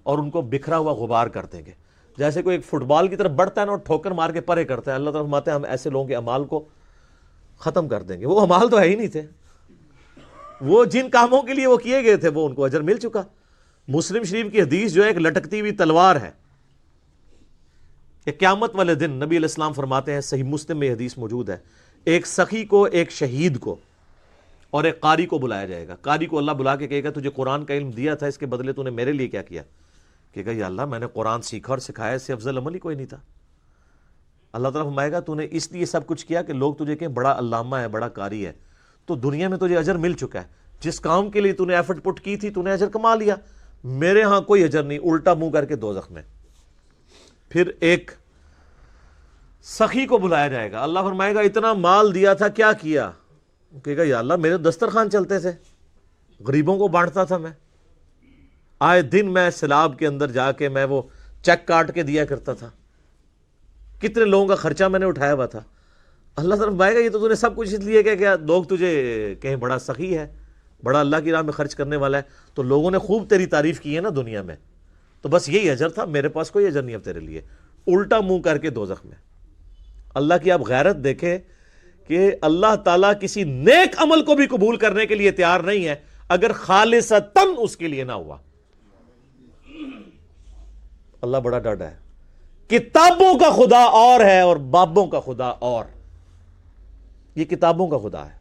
Speaker 1: اور ان کو بکھرا ہوا غبار کر دیں گے۔ جیسے کوئی ایک فٹ بال کی طرف بڑھتا ہے نا اور ٹھوکر مار کے پرے کرتا ہے، اللہ تعالیٰ فرماتے ہیں ہم ایسے لوگوں کے اعمال کو ختم کر دیں گے۔ وہ اعمال تو ہے ہی نہیں تھے، وہ جن کاموں کے لیے وہ کیے گئے تھے وہ ان کو اجر مل چکا۔ مسلم شریف کی حدیث جو ہے ایک لٹکتی ہوئی تلوار ہے کہ قیامت والے دن نبی علیہ السلام فرماتے ہیں، صحیح مسلم میں حدیث موجود ہے، ایک سخی کو، ایک شہید کو اور ایک قاری کو بلایا جائے گا۔ قاری کو اللہ بلا کے کہے گا تجھے قرآن کا علم دیا تھا، اس کے بدلے تو نے میرے لیے کیا کیا؟ کہے گا یا اللہ میں نے قرآن سیکھا اور سکھایا، اس سے افضل عمل ہی کوئی نہیں تھا۔ اللہ تعالیٰ فرمائے گا تو نے اس لیے سب کچھ کیا کہ لوگ تجھے کہیں بڑا علامہ ہے، بڑا قاری ہے، تو دنیا میں تجھے اجر مل چکا ہے، جس کام کے لیے تو نے ایفرٹ پٹ کی تھی تو نے اجر کما لیا، میرے ہاں کوئی اجر نہیں، الٹا منہ کر کے دوزخ میں۔ پھر ایک سخی کو بلایا جائے گا، اللہ فرمائے گا اتنا مال دیا تھا کیا کیا؟ کہے گا یا اللہ میرے دسترخوان چلتے تھے، غریبوں کو بانٹتا تھا، میں آئے دن میں سیلاب کے اندر جا کے میں وہ چیک کاٹ کے دیا کرتا تھا، کتنے لوگوں کا خرچہ میں نے اٹھایا ہوا تھا۔ اللہ تعالیٰ فرمائے گا یہ تو نے سب کچھ اس لیے کیا لوگ تجھے کہیں بڑا سخی ہے، بڑا اللہ کی راہ میں خرچ کرنے والا ہے، تو لوگوں نے خوب تیری تعریف کی ہے نا دنیا میں، تو بس یہی اجر تھا، میرے پاس کوئی اجر نہیں اب تیرے لیے، الٹا منہ کر کے دوزخ میں۔ اللہ کی آپ غیرت دیکھیں کہ اللہ تعالیٰ کسی نیک عمل کو بھی قبول کرنے کے لیے تیار نہیں ہے اگر خالصتاً اس کے لیے نہ ہوا۔ اللہ بڑا ڈاڈا ہے۔ کتابوں کا خدا اور ہے اور بابوں کا خدا اور، یہ کتابوں کا خدا ہے۔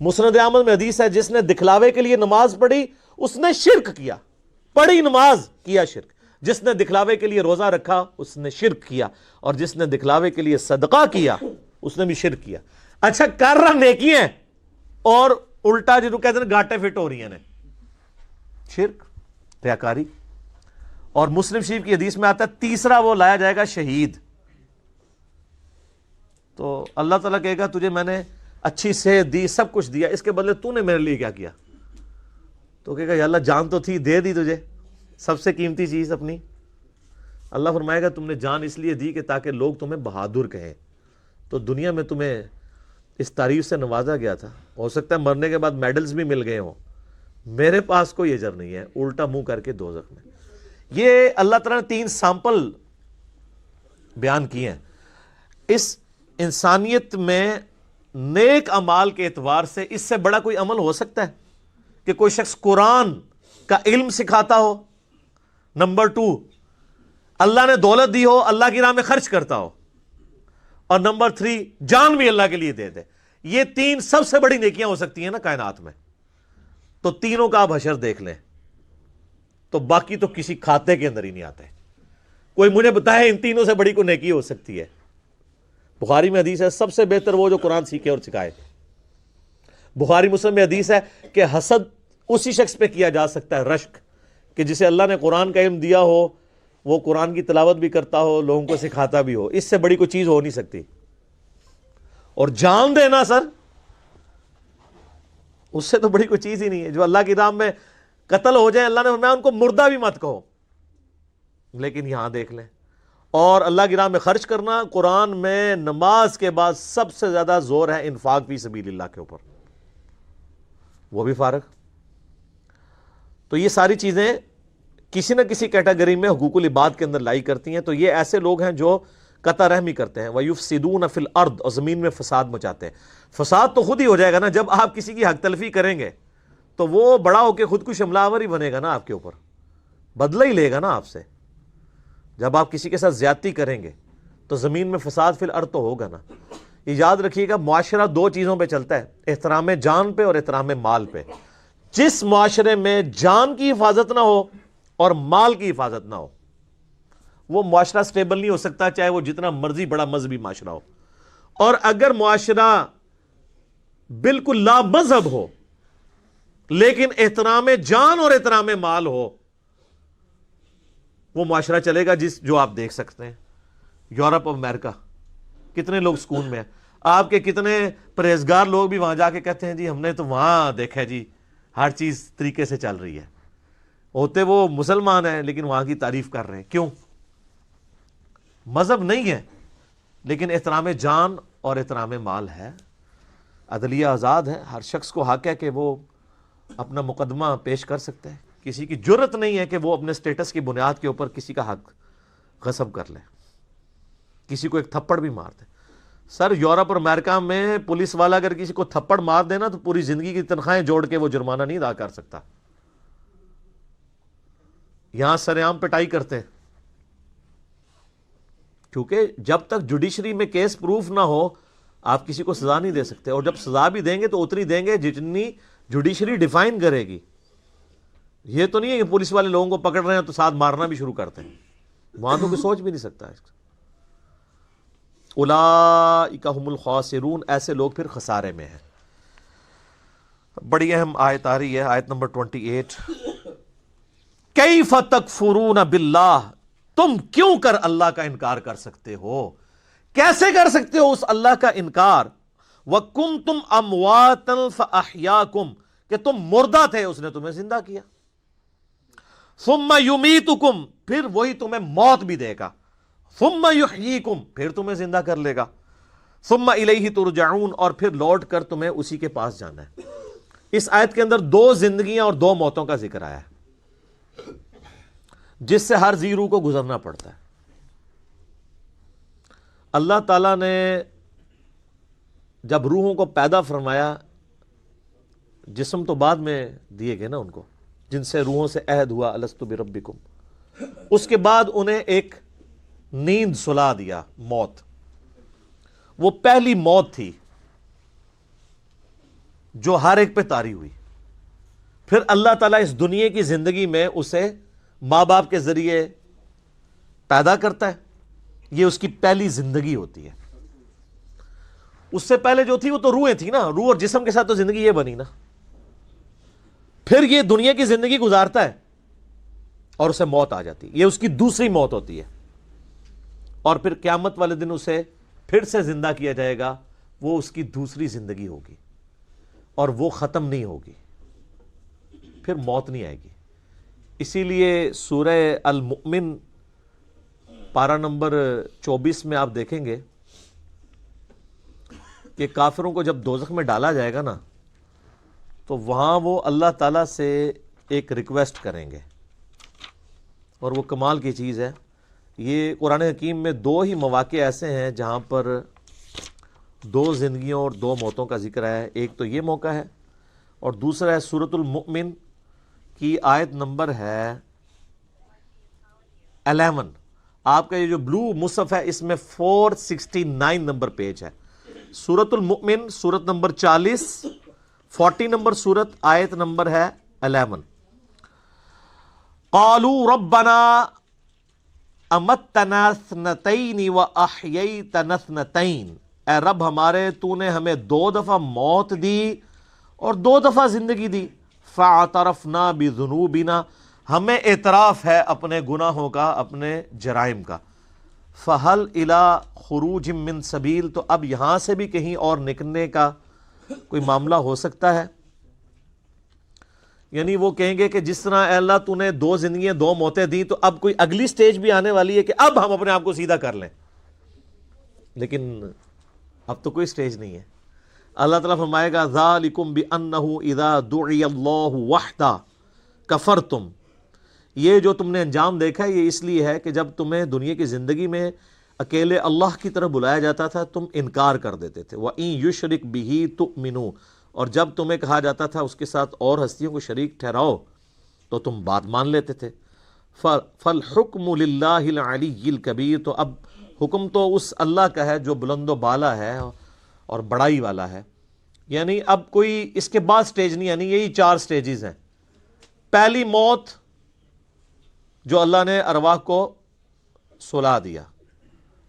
Speaker 1: مسند احمد میں حدیث ہے، جس نے دکھلاوے کے لیے نماز پڑھی اس نے شرک کیا، پڑھی نماز کیا شرک، جس نے دکھلاوے کے لیے روزہ رکھا اس نے شرک کیا، اور جس نے دکھلاوے کے لیے صدقہ کیا اس نے بھی شرک کیا۔ اچھا کر رہا نیکی ہیں اور الٹا جنہوں کہتے ہیں گاٹے فٹ ہو رہی ہیں، شرک، ریاکاری۔ اور مسلم شریف کی حدیث میں آتا ہے تیسرا وہ لایا جائے گا شہید، تو اللہ تعالیٰ کہے گا تجھے میں نے اچھی صحت دی، سب کچھ دیا، اس کے بدلے تو نے میرے لیے کیا کیا؟ تو کہے گا یا اللہ جان تو تھی، دے دی تجھے سب سے قیمتی چیز اپنی۔ اللہ فرمائے گا تم نے جان اس لیے دی کہ تاکہ لوگ تمہیں بہادر کہیں، تو دنیا میں تمہیں اس تعریف سے نوازا گیا تھا، ہو سکتا ہے مرنے کے بعد میڈلز بھی مل گئے ہوں، میرے پاس کوئی اجر نہیں ہے، الٹا منہ کر کے دوزخ میں۔ یہ اللہ تعالیٰ نے 3 سیمپل بیان کیے ہیں۔ اس انسانیت میں نیک اعمال کے اعتبار سے اس سے بڑا کوئی عمل ہو سکتا ہے کہ کوئی شخص قرآن کا علم سکھاتا ہو، نمبر 2 اللہ نے دولت دی ہو، اللہ کی راہ میں خرچ کرتا ہو، اور نمبر 3 جان بھی اللہ کے لیے دے دے۔ یہ 3 سب سے بڑی نیکیاں ہو سکتی ہیں نا کائنات میں، تو تینوں کا آپ حشر دیکھ لیں تو باقی تو کسی کھاتے کے اندر ہی نہیں آتے۔ کوئی مجھے بتائے ان تینوں سے بڑی کوئی نیکی ہو سکتی ہے؟ بخاری میں حدیث ہے سب سے بہتر وہ جو قرآن سیکھے اور سکھائے۔ بخاری مسلم میں حدیث ہے کہ حسد اسی شخص پہ کیا جا سکتا ہے، رشک، کہ جسے اللہ نے قرآن کا علم دیا ہو، وہ قرآن کی تلاوت بھی کرتا ہو، لوگوں کو سکھاتا بھی ہو، اس سے بڑی کوئی چیز ہو نہیں سکتی۔ اور جان دینا سر، اس سے تو بڑی کوئی چیز ہی نہیں ہے. جو اللہ کی راہ میں قتل ہو جائیں, اللہ نے فرمایا ان کو مردہ بھی مت کہو. لیکن یہاں دیکھ لیں, اور اللہ کی راہ میں خرچ کرنا, قرآن میں نماز کے بعد سب سے زیادہ زور ہے انفاق فی سبیل اللہ کے اوپر, وہ بھی فارغ. تو یہ ساری چیزیں کسی نہ کسی کیٹیگری میں حقوق العباد کے اندر لائی کرتی ہیں. تو یہ ایسے لوگ ہیں جو قطع رحمی کرتے ہیں. وَيُفْسِدُونَ فِي الْأَرْضِ, اور زمین میں فساد مچاتے ہیں. فساد تو خود ہی ہو جائے گا نا, جب آپ کسی کی حق تلفی کریں گے تو وہ بڑا ہو کے خود کو حملہ آور ہی بنے گا نا آپ کے اوپر, بدلہ ہی لے گا نا آپ سے. جب آپ کسی کے ساتھ زیادتی کریں گے تو زمین میں فساد فی الارض تو ہوگا نا. یہ یاد رکھیے گا, معاشرہ دو چیزوں پہ چلتا ہے, احترام جان پہ اور احترام مال پہ. جس معاشرے میں جان کی حفاظت نہ ہو اور مال کی حفاظت نہ ہو, وہ معاشرہ سٹیبل نہیں ہو سکتا, چاہے وہ جتنا مرضی بڑا مذہبی معاشرہ ہو. اور اگر معاشرہ بالکل لا مذہب ہو لیکن احترام جان اور احترام مال ہو, وہ معاشرہ چلے گا جو آپ دیکھ سکتے ہیں. یورپ اور امریکہ, کتنے لوگ سکون میں ہیں. آپ کے کتنے پرہیزگار لوگ بھی وہاں جا کے کہتے ہیں جی ہم نے تو وہاں دیکھا جی ہر چیز طریقے سے چل رہی ہے. ہوتے وہ مسلمان ہیں لیکن وہاں کی تعریف کر رہے ہیں. کیوں؟ مذہب نہیں ہے لیکن احترام جان اور احترام مال ہے. عدلیہ آزاد ہے, ہر شخص کو حق ہے کہ وہ اپنا مقدمہ پیش کر سکتا ہے. کسی کی جرت نہیں ہے کہ وہ اپنے سٹیٹس کی بنیاد کے اوپر کسی کا حق غصب کر لے, کسی کو ایک تھپڑ بھی مار دے. سر یورپ اور امریکہ میں پولیس والا اگر کسی کو تھپڑ مار دینا تو پوری زندگی کی تنخواہیں جوڑ کے وہ جرمانہ نہیں ادا کر سکتا. یہاں سرعام پٹائی کرتے ہیں, کیونکہ جب تک جوڈیشری میں کیس پروف نہ ہو آپ کسی کو سزا نہیں دے سکتے. اور جب سزا بھی دیں گے تو اتنی دیں گے جتنی جوڈیشری ڈیفائن کرے گی. یہ تو نہیں ہے کہ پولیس والے لوگوں کو پکڑ رہے ہیں تو ساتھ مارنا بھی شروع کرتے ہیں, وہاں تو کوئی سوچ بھی نہیں سکتا. اولئک هم الخاسرون, ایسے لوگ پھر خسارے میں ہیں. بڑی اہم آیت آ رہی ہے, آیت نمبر 28. کیف تکفرون باللہ, تم کیوں کر اللہ کا انکار کر سکتے ہو, کیسے کر سکتے ہو اس اللہ کا انکار. وکنتم امواتا فاحیاکم, کہ تم مردہ تھے اس نے تمہیں زندہ کیا. ثم یمیتکم, پھر وہی تمہیں موت بھی دے گا. ثم یحییکم, پھر تمہیں زندہ کر لے گا. ثم الیہ ترجعون, اور پھر لوٹ کر تمہیں اسی کے پاس جانا ہے. اس آیت کے اندر دو زندگیاں اور دو موتوں کا ذکر آیا ہے جس سے ہر ذی روح کو گزرنا پڑتا ہے. اللہ تعالیٰ نے جب روحوں کو پیدا فرمایا, جسم تو بعد میں دیے گئے نا ان کو, جن سے روحوں سے عہد ہوا الست بربکم, اس کے بعد انہیں ایک نیند سلا دیا, موت. وہ پہلی موت تھی جو ہر ایک پہ طاری ہوئی. پھر اللہ تعالیٰ اس دنیا کی زندگی میں اسے ماں باپ کے ذریعے پیدا کرتا ہے, یہ اس کی پہلی زندگی ہوتی ہے. اس سے پہلے جو تھی وہ تو روحیں تھی نا, روح اور جسم کے ساتھ تو زندگی یہ بنی نا. پھر یہ دنیا کی زندگی گزارتا ہے اور اسے موت آ جاتی ہے, یہ اس کی دوسری موت ہوتی ہے. اور پھر قیامت والے دن اسے پھر سے زندہ کیا جائے گا, وہ اس کی دوسری زندگی ہوگی اور وہ ختم نہیں ہوگی, پھر موت نہیں آئے گی. اسی لیے سورہ المؤمن پارہ نمبر 24 میں آپ دیکھیں گے کہ کافروں کو جب دوزخ میں ڈالا جائے گا نا تو وہاں وہ اللہ تعالیٰ سے ایک ریکویسٹ کریں گے, اور وہ کمال کی چیز ہے. یہ قرآن حکیم میں دو ہی مواقع ایسے ہیں جہاں پر دو زندگیوں اور دو موتوں کا ذکر ہے. ایک تو یہ موقع ہے اور دوسرا ہے سورۃ المؤمن کی آیت نمبر ہے 11. آپ کا یہ جو بلو مصحف ہے اس میں 469 نمبر پیج ہے. سورۃ المؤمن سورت نمبر 40 نمبر سورت, آیت نمبر ہے 11. قالوا ربنا امتنا اثنتین واحییتنا اثنتین, اے رب ہمارے تو نے ہمیں 2 دفعہ موت دی اور 2 دفعہ زندگی دی. فاعترفنا بذنوبنا, ہمیں اعتراف ہے اپنے گناہوں کا, اپنے جرائم کا. فہل الی خروج من سبیل, تو اب یہاں سے بھی کہیں اور نکلنے کا کوئی معاملہ ہو سکتا ہے. یعنی وہ کہیں گے کہ جس طرح اے اللہ تو نے 2 زندگیاں 2 موتیں دی، تو اب کوئی اگلی سٹیج بھی آنے والی ہے کہ اب ہم اپنے آپ کو سیدھا کر لیں، لیکن اب تو کوئی سٹیج نہیں ہے۔ اللہ تعالیٰ فرمائے گا ذالکم بأنہ اذا دعی اللہ وحدہ کفرتم، یہ جو تم نے انجام دیکھا ہے یہ اس لیے ہے کہ جب تمہیں دنیا کی زندگی میں اکیلے اللہ کی طرف بلایا جاتا تھا تم انکار کر دیتے تھے، وَإِن يُشْرِكْ بِهِ تُؤْمِنُوا، اور جب تمہیں کہا جاتا تھا اس کے ساتھ اور ہستیوں کو شریک ٹھہراؤ تو تم بات مان لیتے تھے۔ فَالْحُكْمُ لِلَّهِ الْعَلِيِّ الْكَبِيرِ، تو اب حکم تو اس اللہ کا ہے جو بلند و بالا ہے اور بڑائی والا ہے۔ یعنی اب کوئی اس کے بعد سٹیج نہیں، یعنی یہی 4 سٹیجز ہیں۔ پہلی موت جو اللہ نے ارواح کو سلا دیا،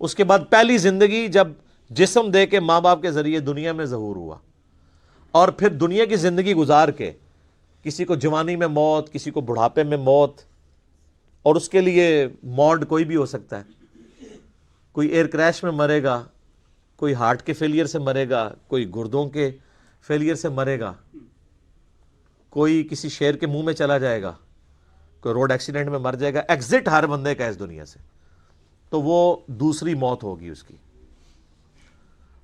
Speaker 1: اس کے بعد پہلی زندگی جب جسم دے کے ماں باپ کے ذریعے دنیا میں ظہور ہوا، اور پھر دنیا کی زندگی گزار کے کسی کو جوانی میں موت، کسی کو بڑھاپے میں موت، اور اس کے لیے موڈ کوئی بھی ہو سکتا ہے، کوئی ایئر کریش میں مرے گا، کوئی ہارٹ کے فیلئر سے مرے گا، کوئی گردوں کے فیلئر سے مرے گا، کوئی کسی شیر کے منہ میں چلا جائے گا، کوئی روڈ ایکسیڈنٹ میں مر جائے گا۔ ایگزٹ ہر بندے کا اس دنیا سے، تو وہ دوسری موت ہوگی اس کی،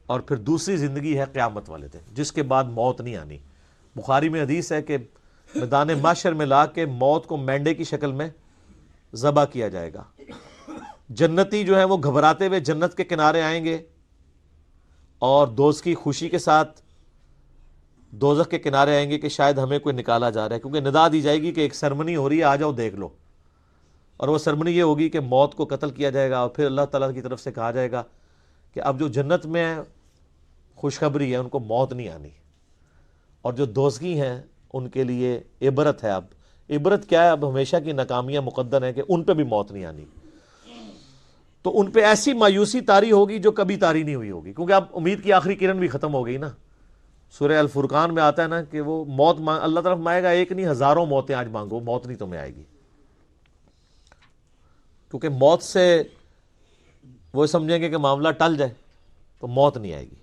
Speaker 1: اور پھر دوسری زندگی ہے قیامت والے دن، جس کے بعد موت نہیں آنی۔ بخاری میں حدیث ہے کہ میدان محشر میں لا کے موت کو مینڈے کی شکل میں ذبح کیا جائے گا۔ جنتی جو ہیں وہ گھبراتے ہوئے جنت کے کنارے آئیں گے، اور دوست کی خوشی کے ساتھ دوزخ کے کنارے آئیں گے کہ شاید ہمیں کوئی نکالا جا رہا ہے، کیونکہ ندا دی جائے گی کہ ایک سرمنی ہو رہی ہے، آ جاؤ دیکھ لو۔ اور وہ سرمنی یہ ہوگی کہ موت کو قتل کیا جائے گا، اور پھر اللہ تعالیٰ کی طرف سے کہا جائے گا کہ اب جو جنت میں خوشخبری ہے ان کو موت نہیں آنی، اور جو دوزخی ہیں ان کے لیے عبرت ہے۔ اب عبرت کیا ہے؟ اب ہمیشہ کی ناکامیاں مقدر ہیں کہ ان پہ بھی موت نہیں آنی، تو ان پہ ایسی مایوسی طاری ہوگی جو کبھی طاری نہیں ہوئی ہوگی، کیونکہ اب امید کی آخری کرن بھی ختم ہو گئی نا۔ سورہ الفرقان میں آتا ہے نا کہ وہ موت اللہ طرف مانگے گا، ایک نہیں ہزاروں موتیں آج مانگو، موت نہیں تمہیں آئے گی، کیونکہ موت سے وہ سمجھیں گے کہ معاملہ ٹل جائے، تو موت نہیں آئے گی۔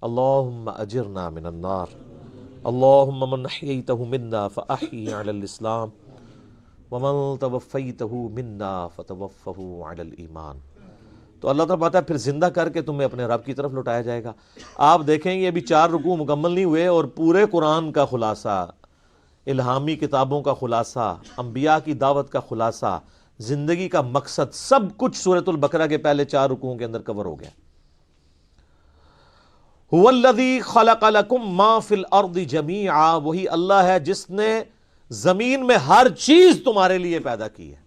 Speaker 1: اللہم اجرنا من النار، اللہم من احییتہ منا فاحیہ علی الاسلام، ومن توفیتہ منا فتوفہ علی الایمان۔ تو اللہ تعالیٰ بتا ہے پھر زندہ کر کے تمہیں اپنے رب کی طرف لوٹایا جائے گا۔ آپ دیکھیں گے ابھی 4 رکوع مکمل نہیں ہوئے، اور پورے قرآن کا خلاصہ، الہامی کتابوں کا خلاصہ، انبیاء کی دعوت کا خلاصہ، زندگی کا مقصد، سب کچھ سورۃ البقرہ کے پہلے 4 رکوعوں کے اندر کور ہو گیا۔ هو الذی خلق لکم ما فی الارض جمیعا، وہی اللہ ہے جس نے زمین میں ہر چیز تمہارے لیے پیدا کی ہے۔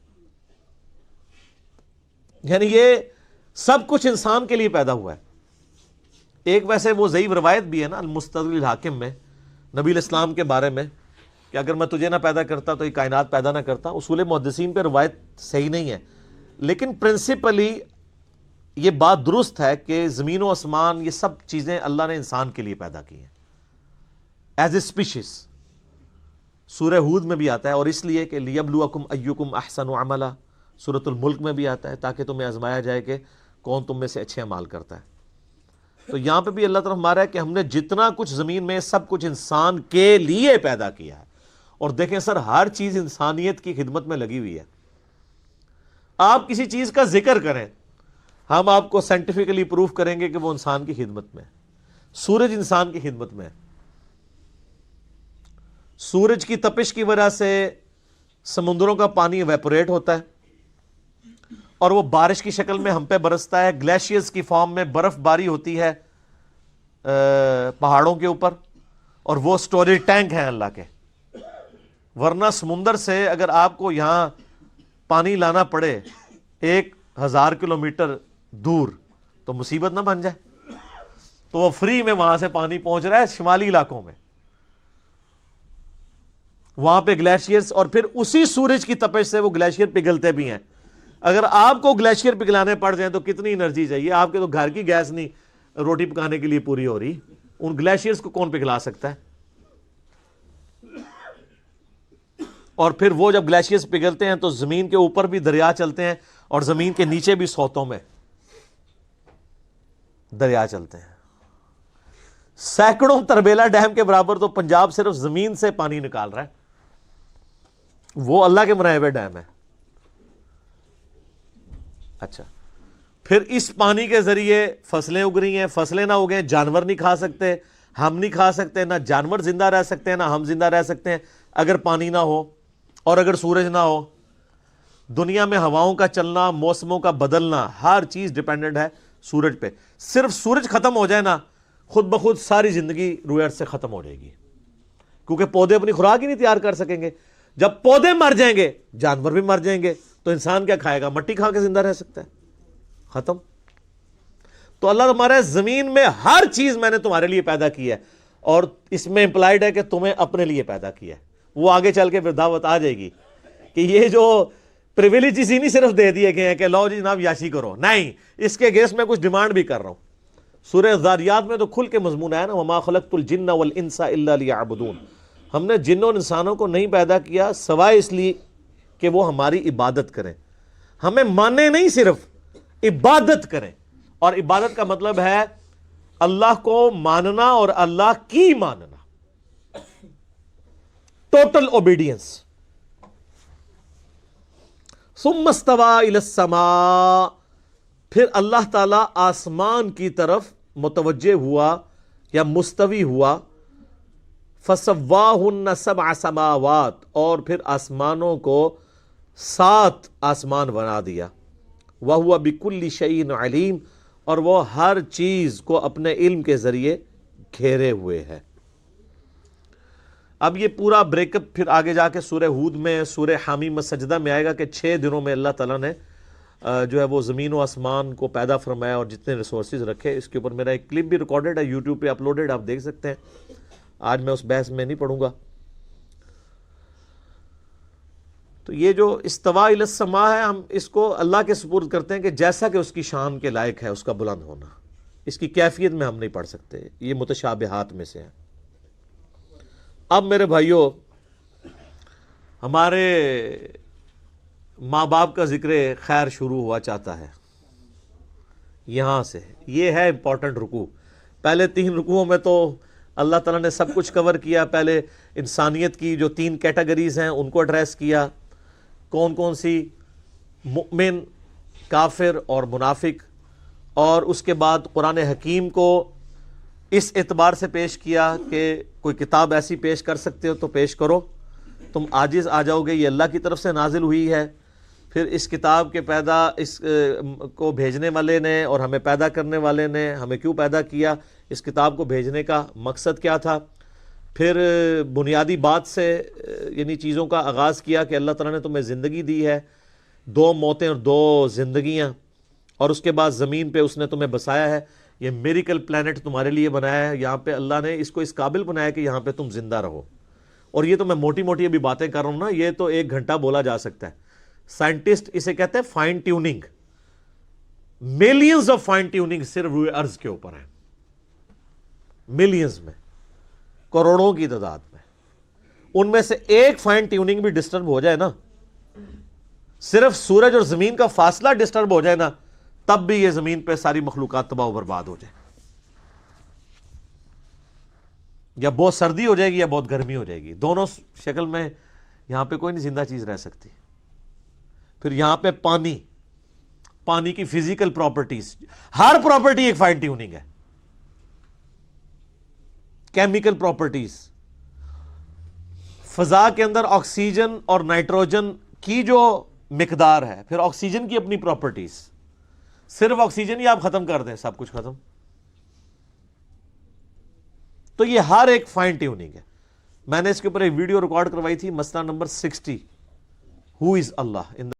Speaker 1: یعنی یہ سب کچھ انسان کے لیے پیدا ہوا ہے۔ ایک ویسے وہ ضعیف روایت بھی ہے نا المستدرک الحاکم میں نبی الاسلام کے بارے میں کہ اگر میں تجھے نہ پیدا کرتا تو یہ کائنات پیدا نہ کرتا۔ اصول محدثین پہ روایت صحیح نہیں ہے، لیکن پرنسپلی یہ بات درست ہے کہ زمین و آسمان یہ سب چیزیں اللہ نے انسان کے لیے پیدا کی ہیں ایز اے اسپیشیز۔ سورہ ہود میں بھی آتا ہے، اور اس لیے کہ لیبلوکم ایکم احسن عملا، سورۃ الملک میں بھی آتا ہے تاکہ تمہیں آزمایا جائے کہ کون تم میں سے اچھے اعمال کرتا ہے۔ تو یہاں پہ بھی اللہ تعالیٰ ہمارا ہے کہ ہم نے جتنا کچھ زمین میں سب کچھ انسان کے لیے پیدا کیا ہے، اور دیکھیں سر ہر چیز انسانیت کی خدمت میں لگی ہوئی ہے۔ آپ کسی چیز کا ذکر کریں، ہم آپ کو سائنٹیفکلی پروف کریں گے کہ وہ انسان کی خدمت میں ہے۔ سورج انسان کی خدمت میں ہے، سورج کی تپش کی وجہ سے سمندروں کا پانی ایویپوریٹ ہوتا ہے، اور وہ بارش کی شکل میں ہم پہ برستا ہے، گلیشیئرز کی فارم میں برف باری ہوتی ہے پہاڑوں کے اوپر، اور وہ سٹوریج ٹینک ہیں اللہ کے۔ ورنہ سمندر سے اگر آپ کو یہاں پانی لانا پڑے 1000 کلومیٹر دور تو مصیبت نہ بن جائے۔ تو وہ فری میں وہاں سے پانی پہنچ رہا ہے شمالی علاقوں میں، وہاں پہ گلیشیئرز، اور پھر اسی سورج کی تپش سے وہ گلیشیئر پگھلتے بھی ہیں۔ اگر آپ کو گلیشیئر پگھلانے پڑ جائیں تو کتنی انرجی چاہیے؟ آپ کے تو گھر کی گیس نہیں روٹی پکانے کے لیے پوری ہو رہی، ان گلیشیئرز کو کون پگھلا سکتا ہے؟ اور پھر وہ جب گلیشیئرز پگھلتے ہیں تو زمین کے اوپر بھی دریا چلتے ہیں، اور زمین کے نیچے بھی سوتوں میں دریا چلتے ہیں۔ سینکڑوں تربیلا ڈیم کے برابر تو پنجاب صرف زمین سے پانی نکال رہا ہے، وہ اللہ کے بنائے ہوئے ڈیم ہے. اچھا پھر اس پانی کے ذریعے فصلیں اگ رہی ہیں, فصلیں نہ اگیں جانور نہیں کھا سکتے, ہم نہیں کھا سکتے, نہ جانور زندہ رہ سکتے ہیں, نہ ہم زندہ رہ سکتے ہیں اگر پانی نہ ہو اور اگر سورج نہ ہو. دنیا میں ہواؤں کا چلنا, موسموں کا بدلنا, ہر چیز ڈیپینڈنٹ ہے سورج پہ. صرف سورج ختم ہو جائے نا, خود بخود ساری زندگی روئے ارض سے ختم ہو جائے گی, کیونکہ پودے اپنی خوراک ہی نہیں تیار کر سکیں گے. جب پودے مر جائیں گے جانور بھی مر جائیں گے, تو انسان کیا کھائے گا؟ مٹی کھا کے زندہ رہ سکتا ہے؟ ختم. تو اللہ تمہارے زمین میں ہر چیز میں نے تمہارے لیے پیدا کی ہے, اور اس میں امپلائڈ ہے کہ تمہیں اپنے لیے پیدا کیا ہے. وہ آگے چل کے پھر دعوت آ جائے گی کہ یہ جو پریویلیجز ہی نہیں صرف دے دیے گئے ہیں کہ لو جی جناب یاشی کرو, نہیں, اس کے اگینسٹ میں کچھ ڈیمانڈ بھی کر رہا ہوں. سورہ ذاریات میں تو کھل کے مضمون ہے نا, وما خلقت الجن والانس الا لیعبدون. ہم نے جنوں اور انسانوں کو نہیں پیدا کیا سوائے اس لیے کہ وہ ہماری عبادت کریں. ہمیں مانے نہیں, صرف عبادت کریں. اور عبادت کا مطلب ہے اللہ کو ماننا اور اللہ کی ماننا, ٹوٹل اوبیڈینس. ثم استوى الى السماء, پھر اللہ تعالیٰ آسمان کی طرف متوجہ ہوا یا مستوی ہوا. فسواہن سبع سماوات, اور پھر آسمانوں کو 7 آسمان بنا دیا. وہو بکل شیء علیم, اور وہ ہر چیز کو اپنے علم کے ذریعے گھیرے ہوئے ہے. اب یہ پورا بریک اپ پھر آگے جا کے سورہ ہود میں, سورہ حامیم السجدہ میں آئے گا کہ 6 دنوں میں اللہ تعالیٰ نے جو ہے وہ زمین و آسمان کو پیدا فرمایا اور جتنے ریسورسز رکھے. اس کے اوپر میرا ایک کلپ بھی ریکارڈڈ ہے, یوٹیوب پہ اپلوڈڈ, آپ دیکھ سکتے ہیں. آج میں اس بحث میں نہیں پڑھوں گا. تو یہ جو استوا الی السماء ہے, ہم اس کو اللہ کے سپرد کرتے ہیں کہ جیسا کہ اس کی شان کے لائق ہے اس کا بلند ہونا. اس کی کیفیت میں ہم نہیں پڑھ سکتے, یہ متشابہات میں سے ہے. اب میرے بھائیوں, ہمارے ماں باپ کا ذکر خیر شروع ہوا چاہتا ہے یہاں سے. یہ ہے امپورٹنٹ رکوع. پہلے 3 رکوعوں میں تو اللہ تعالیٰ نے سب کچھ کور کیا. پہلے انسانیت کی جو 3 کیٹیگریز ہیں ان کو ایڈریس کیا, کون کون سی, مؤمن, کافر اور منافق. اور اس کے بعد قرآن حکیم کو اس اعتبار سے پیش کیا کہ کوئی کتاب ایسی پیش کر سکتے ہو تو پیش کرو, تم عاجز آ جاؤ گے, یہ اللہ کی طرف سے نازل ہوئی ہے. پھر اس کتاب کے اس کو بھیجنے والے نے اور ہمیں پیدا کرنے والے نے ہمیں کیوں پیدا کیا, اس کتاب کو بھیجنے کا مقصد کیا تھا. پھر بنیادی بات سے یعنی چیزوں کا آغاز کیا کہ اللہ تعالیٰ نے تمہیں زندگی دی ہے, 2 موتیں اور 2 زندگیاں, اور اس کے بعد زمین پہ اس نے تمہیں بسایا ہے. یہ میریکل پلانٹ تمہارے لیے بنایا ہے, یہاں پہ اللہ نے اس کو اس قابل بنایا کہ یہاں پہ تم زندہ رہو. اور یہ تو میں موٹی موٹی ابھی باتیں کر رہا ہوں نا, یہ تو 1 گھنٹہ بولا جا سکتا ہے. سائنٹسٹ اسے کہتے ہیں fine tuning. Millions of fine tuning صرف روئے ارض کے اوپر ہیں, ملینز میں, کروڑوں کی تعداد میں. ان میں سے 1 فائن ٹیوننگ بھی ڈسٹرب ہو جائے نا, صرف سورج اور زمین کا فاصلہ ڈسٹرب ہو جائے نا, تب بھی یہ زمین پہ ساری مخلوقات تباہ و برباد ہو جائے. یا بہت سردی ہو جائے گی یا بہت گرمی ہو جائے گی, دونوں شکل میں یہاں پہ کوئی نہیں زندہ چیز رہ سکتی. پھر یہاں پہ پانی کی فزیکل پراپرٹیز, ہر پراپرٹی ایک فائن ٹیوننگ ہے. کیمیکل پراپرٹیز, فضا کے اندر آکسیجن اور نائٹروجن کی جو مقدار ہے, پھر آکسیجن کی اپنی پراپرٹیز. صرف آکسیجن ہی آپ ختم کر دیں سب کچھ ختم. تو یہ ہر ایک فائن ٹیوننگ ہے. میں نے اس کے اوپر ایک ویڈیو ریکارڈ کروائی تھی, مسئلہ نمبر 60, ہو از اللہ ان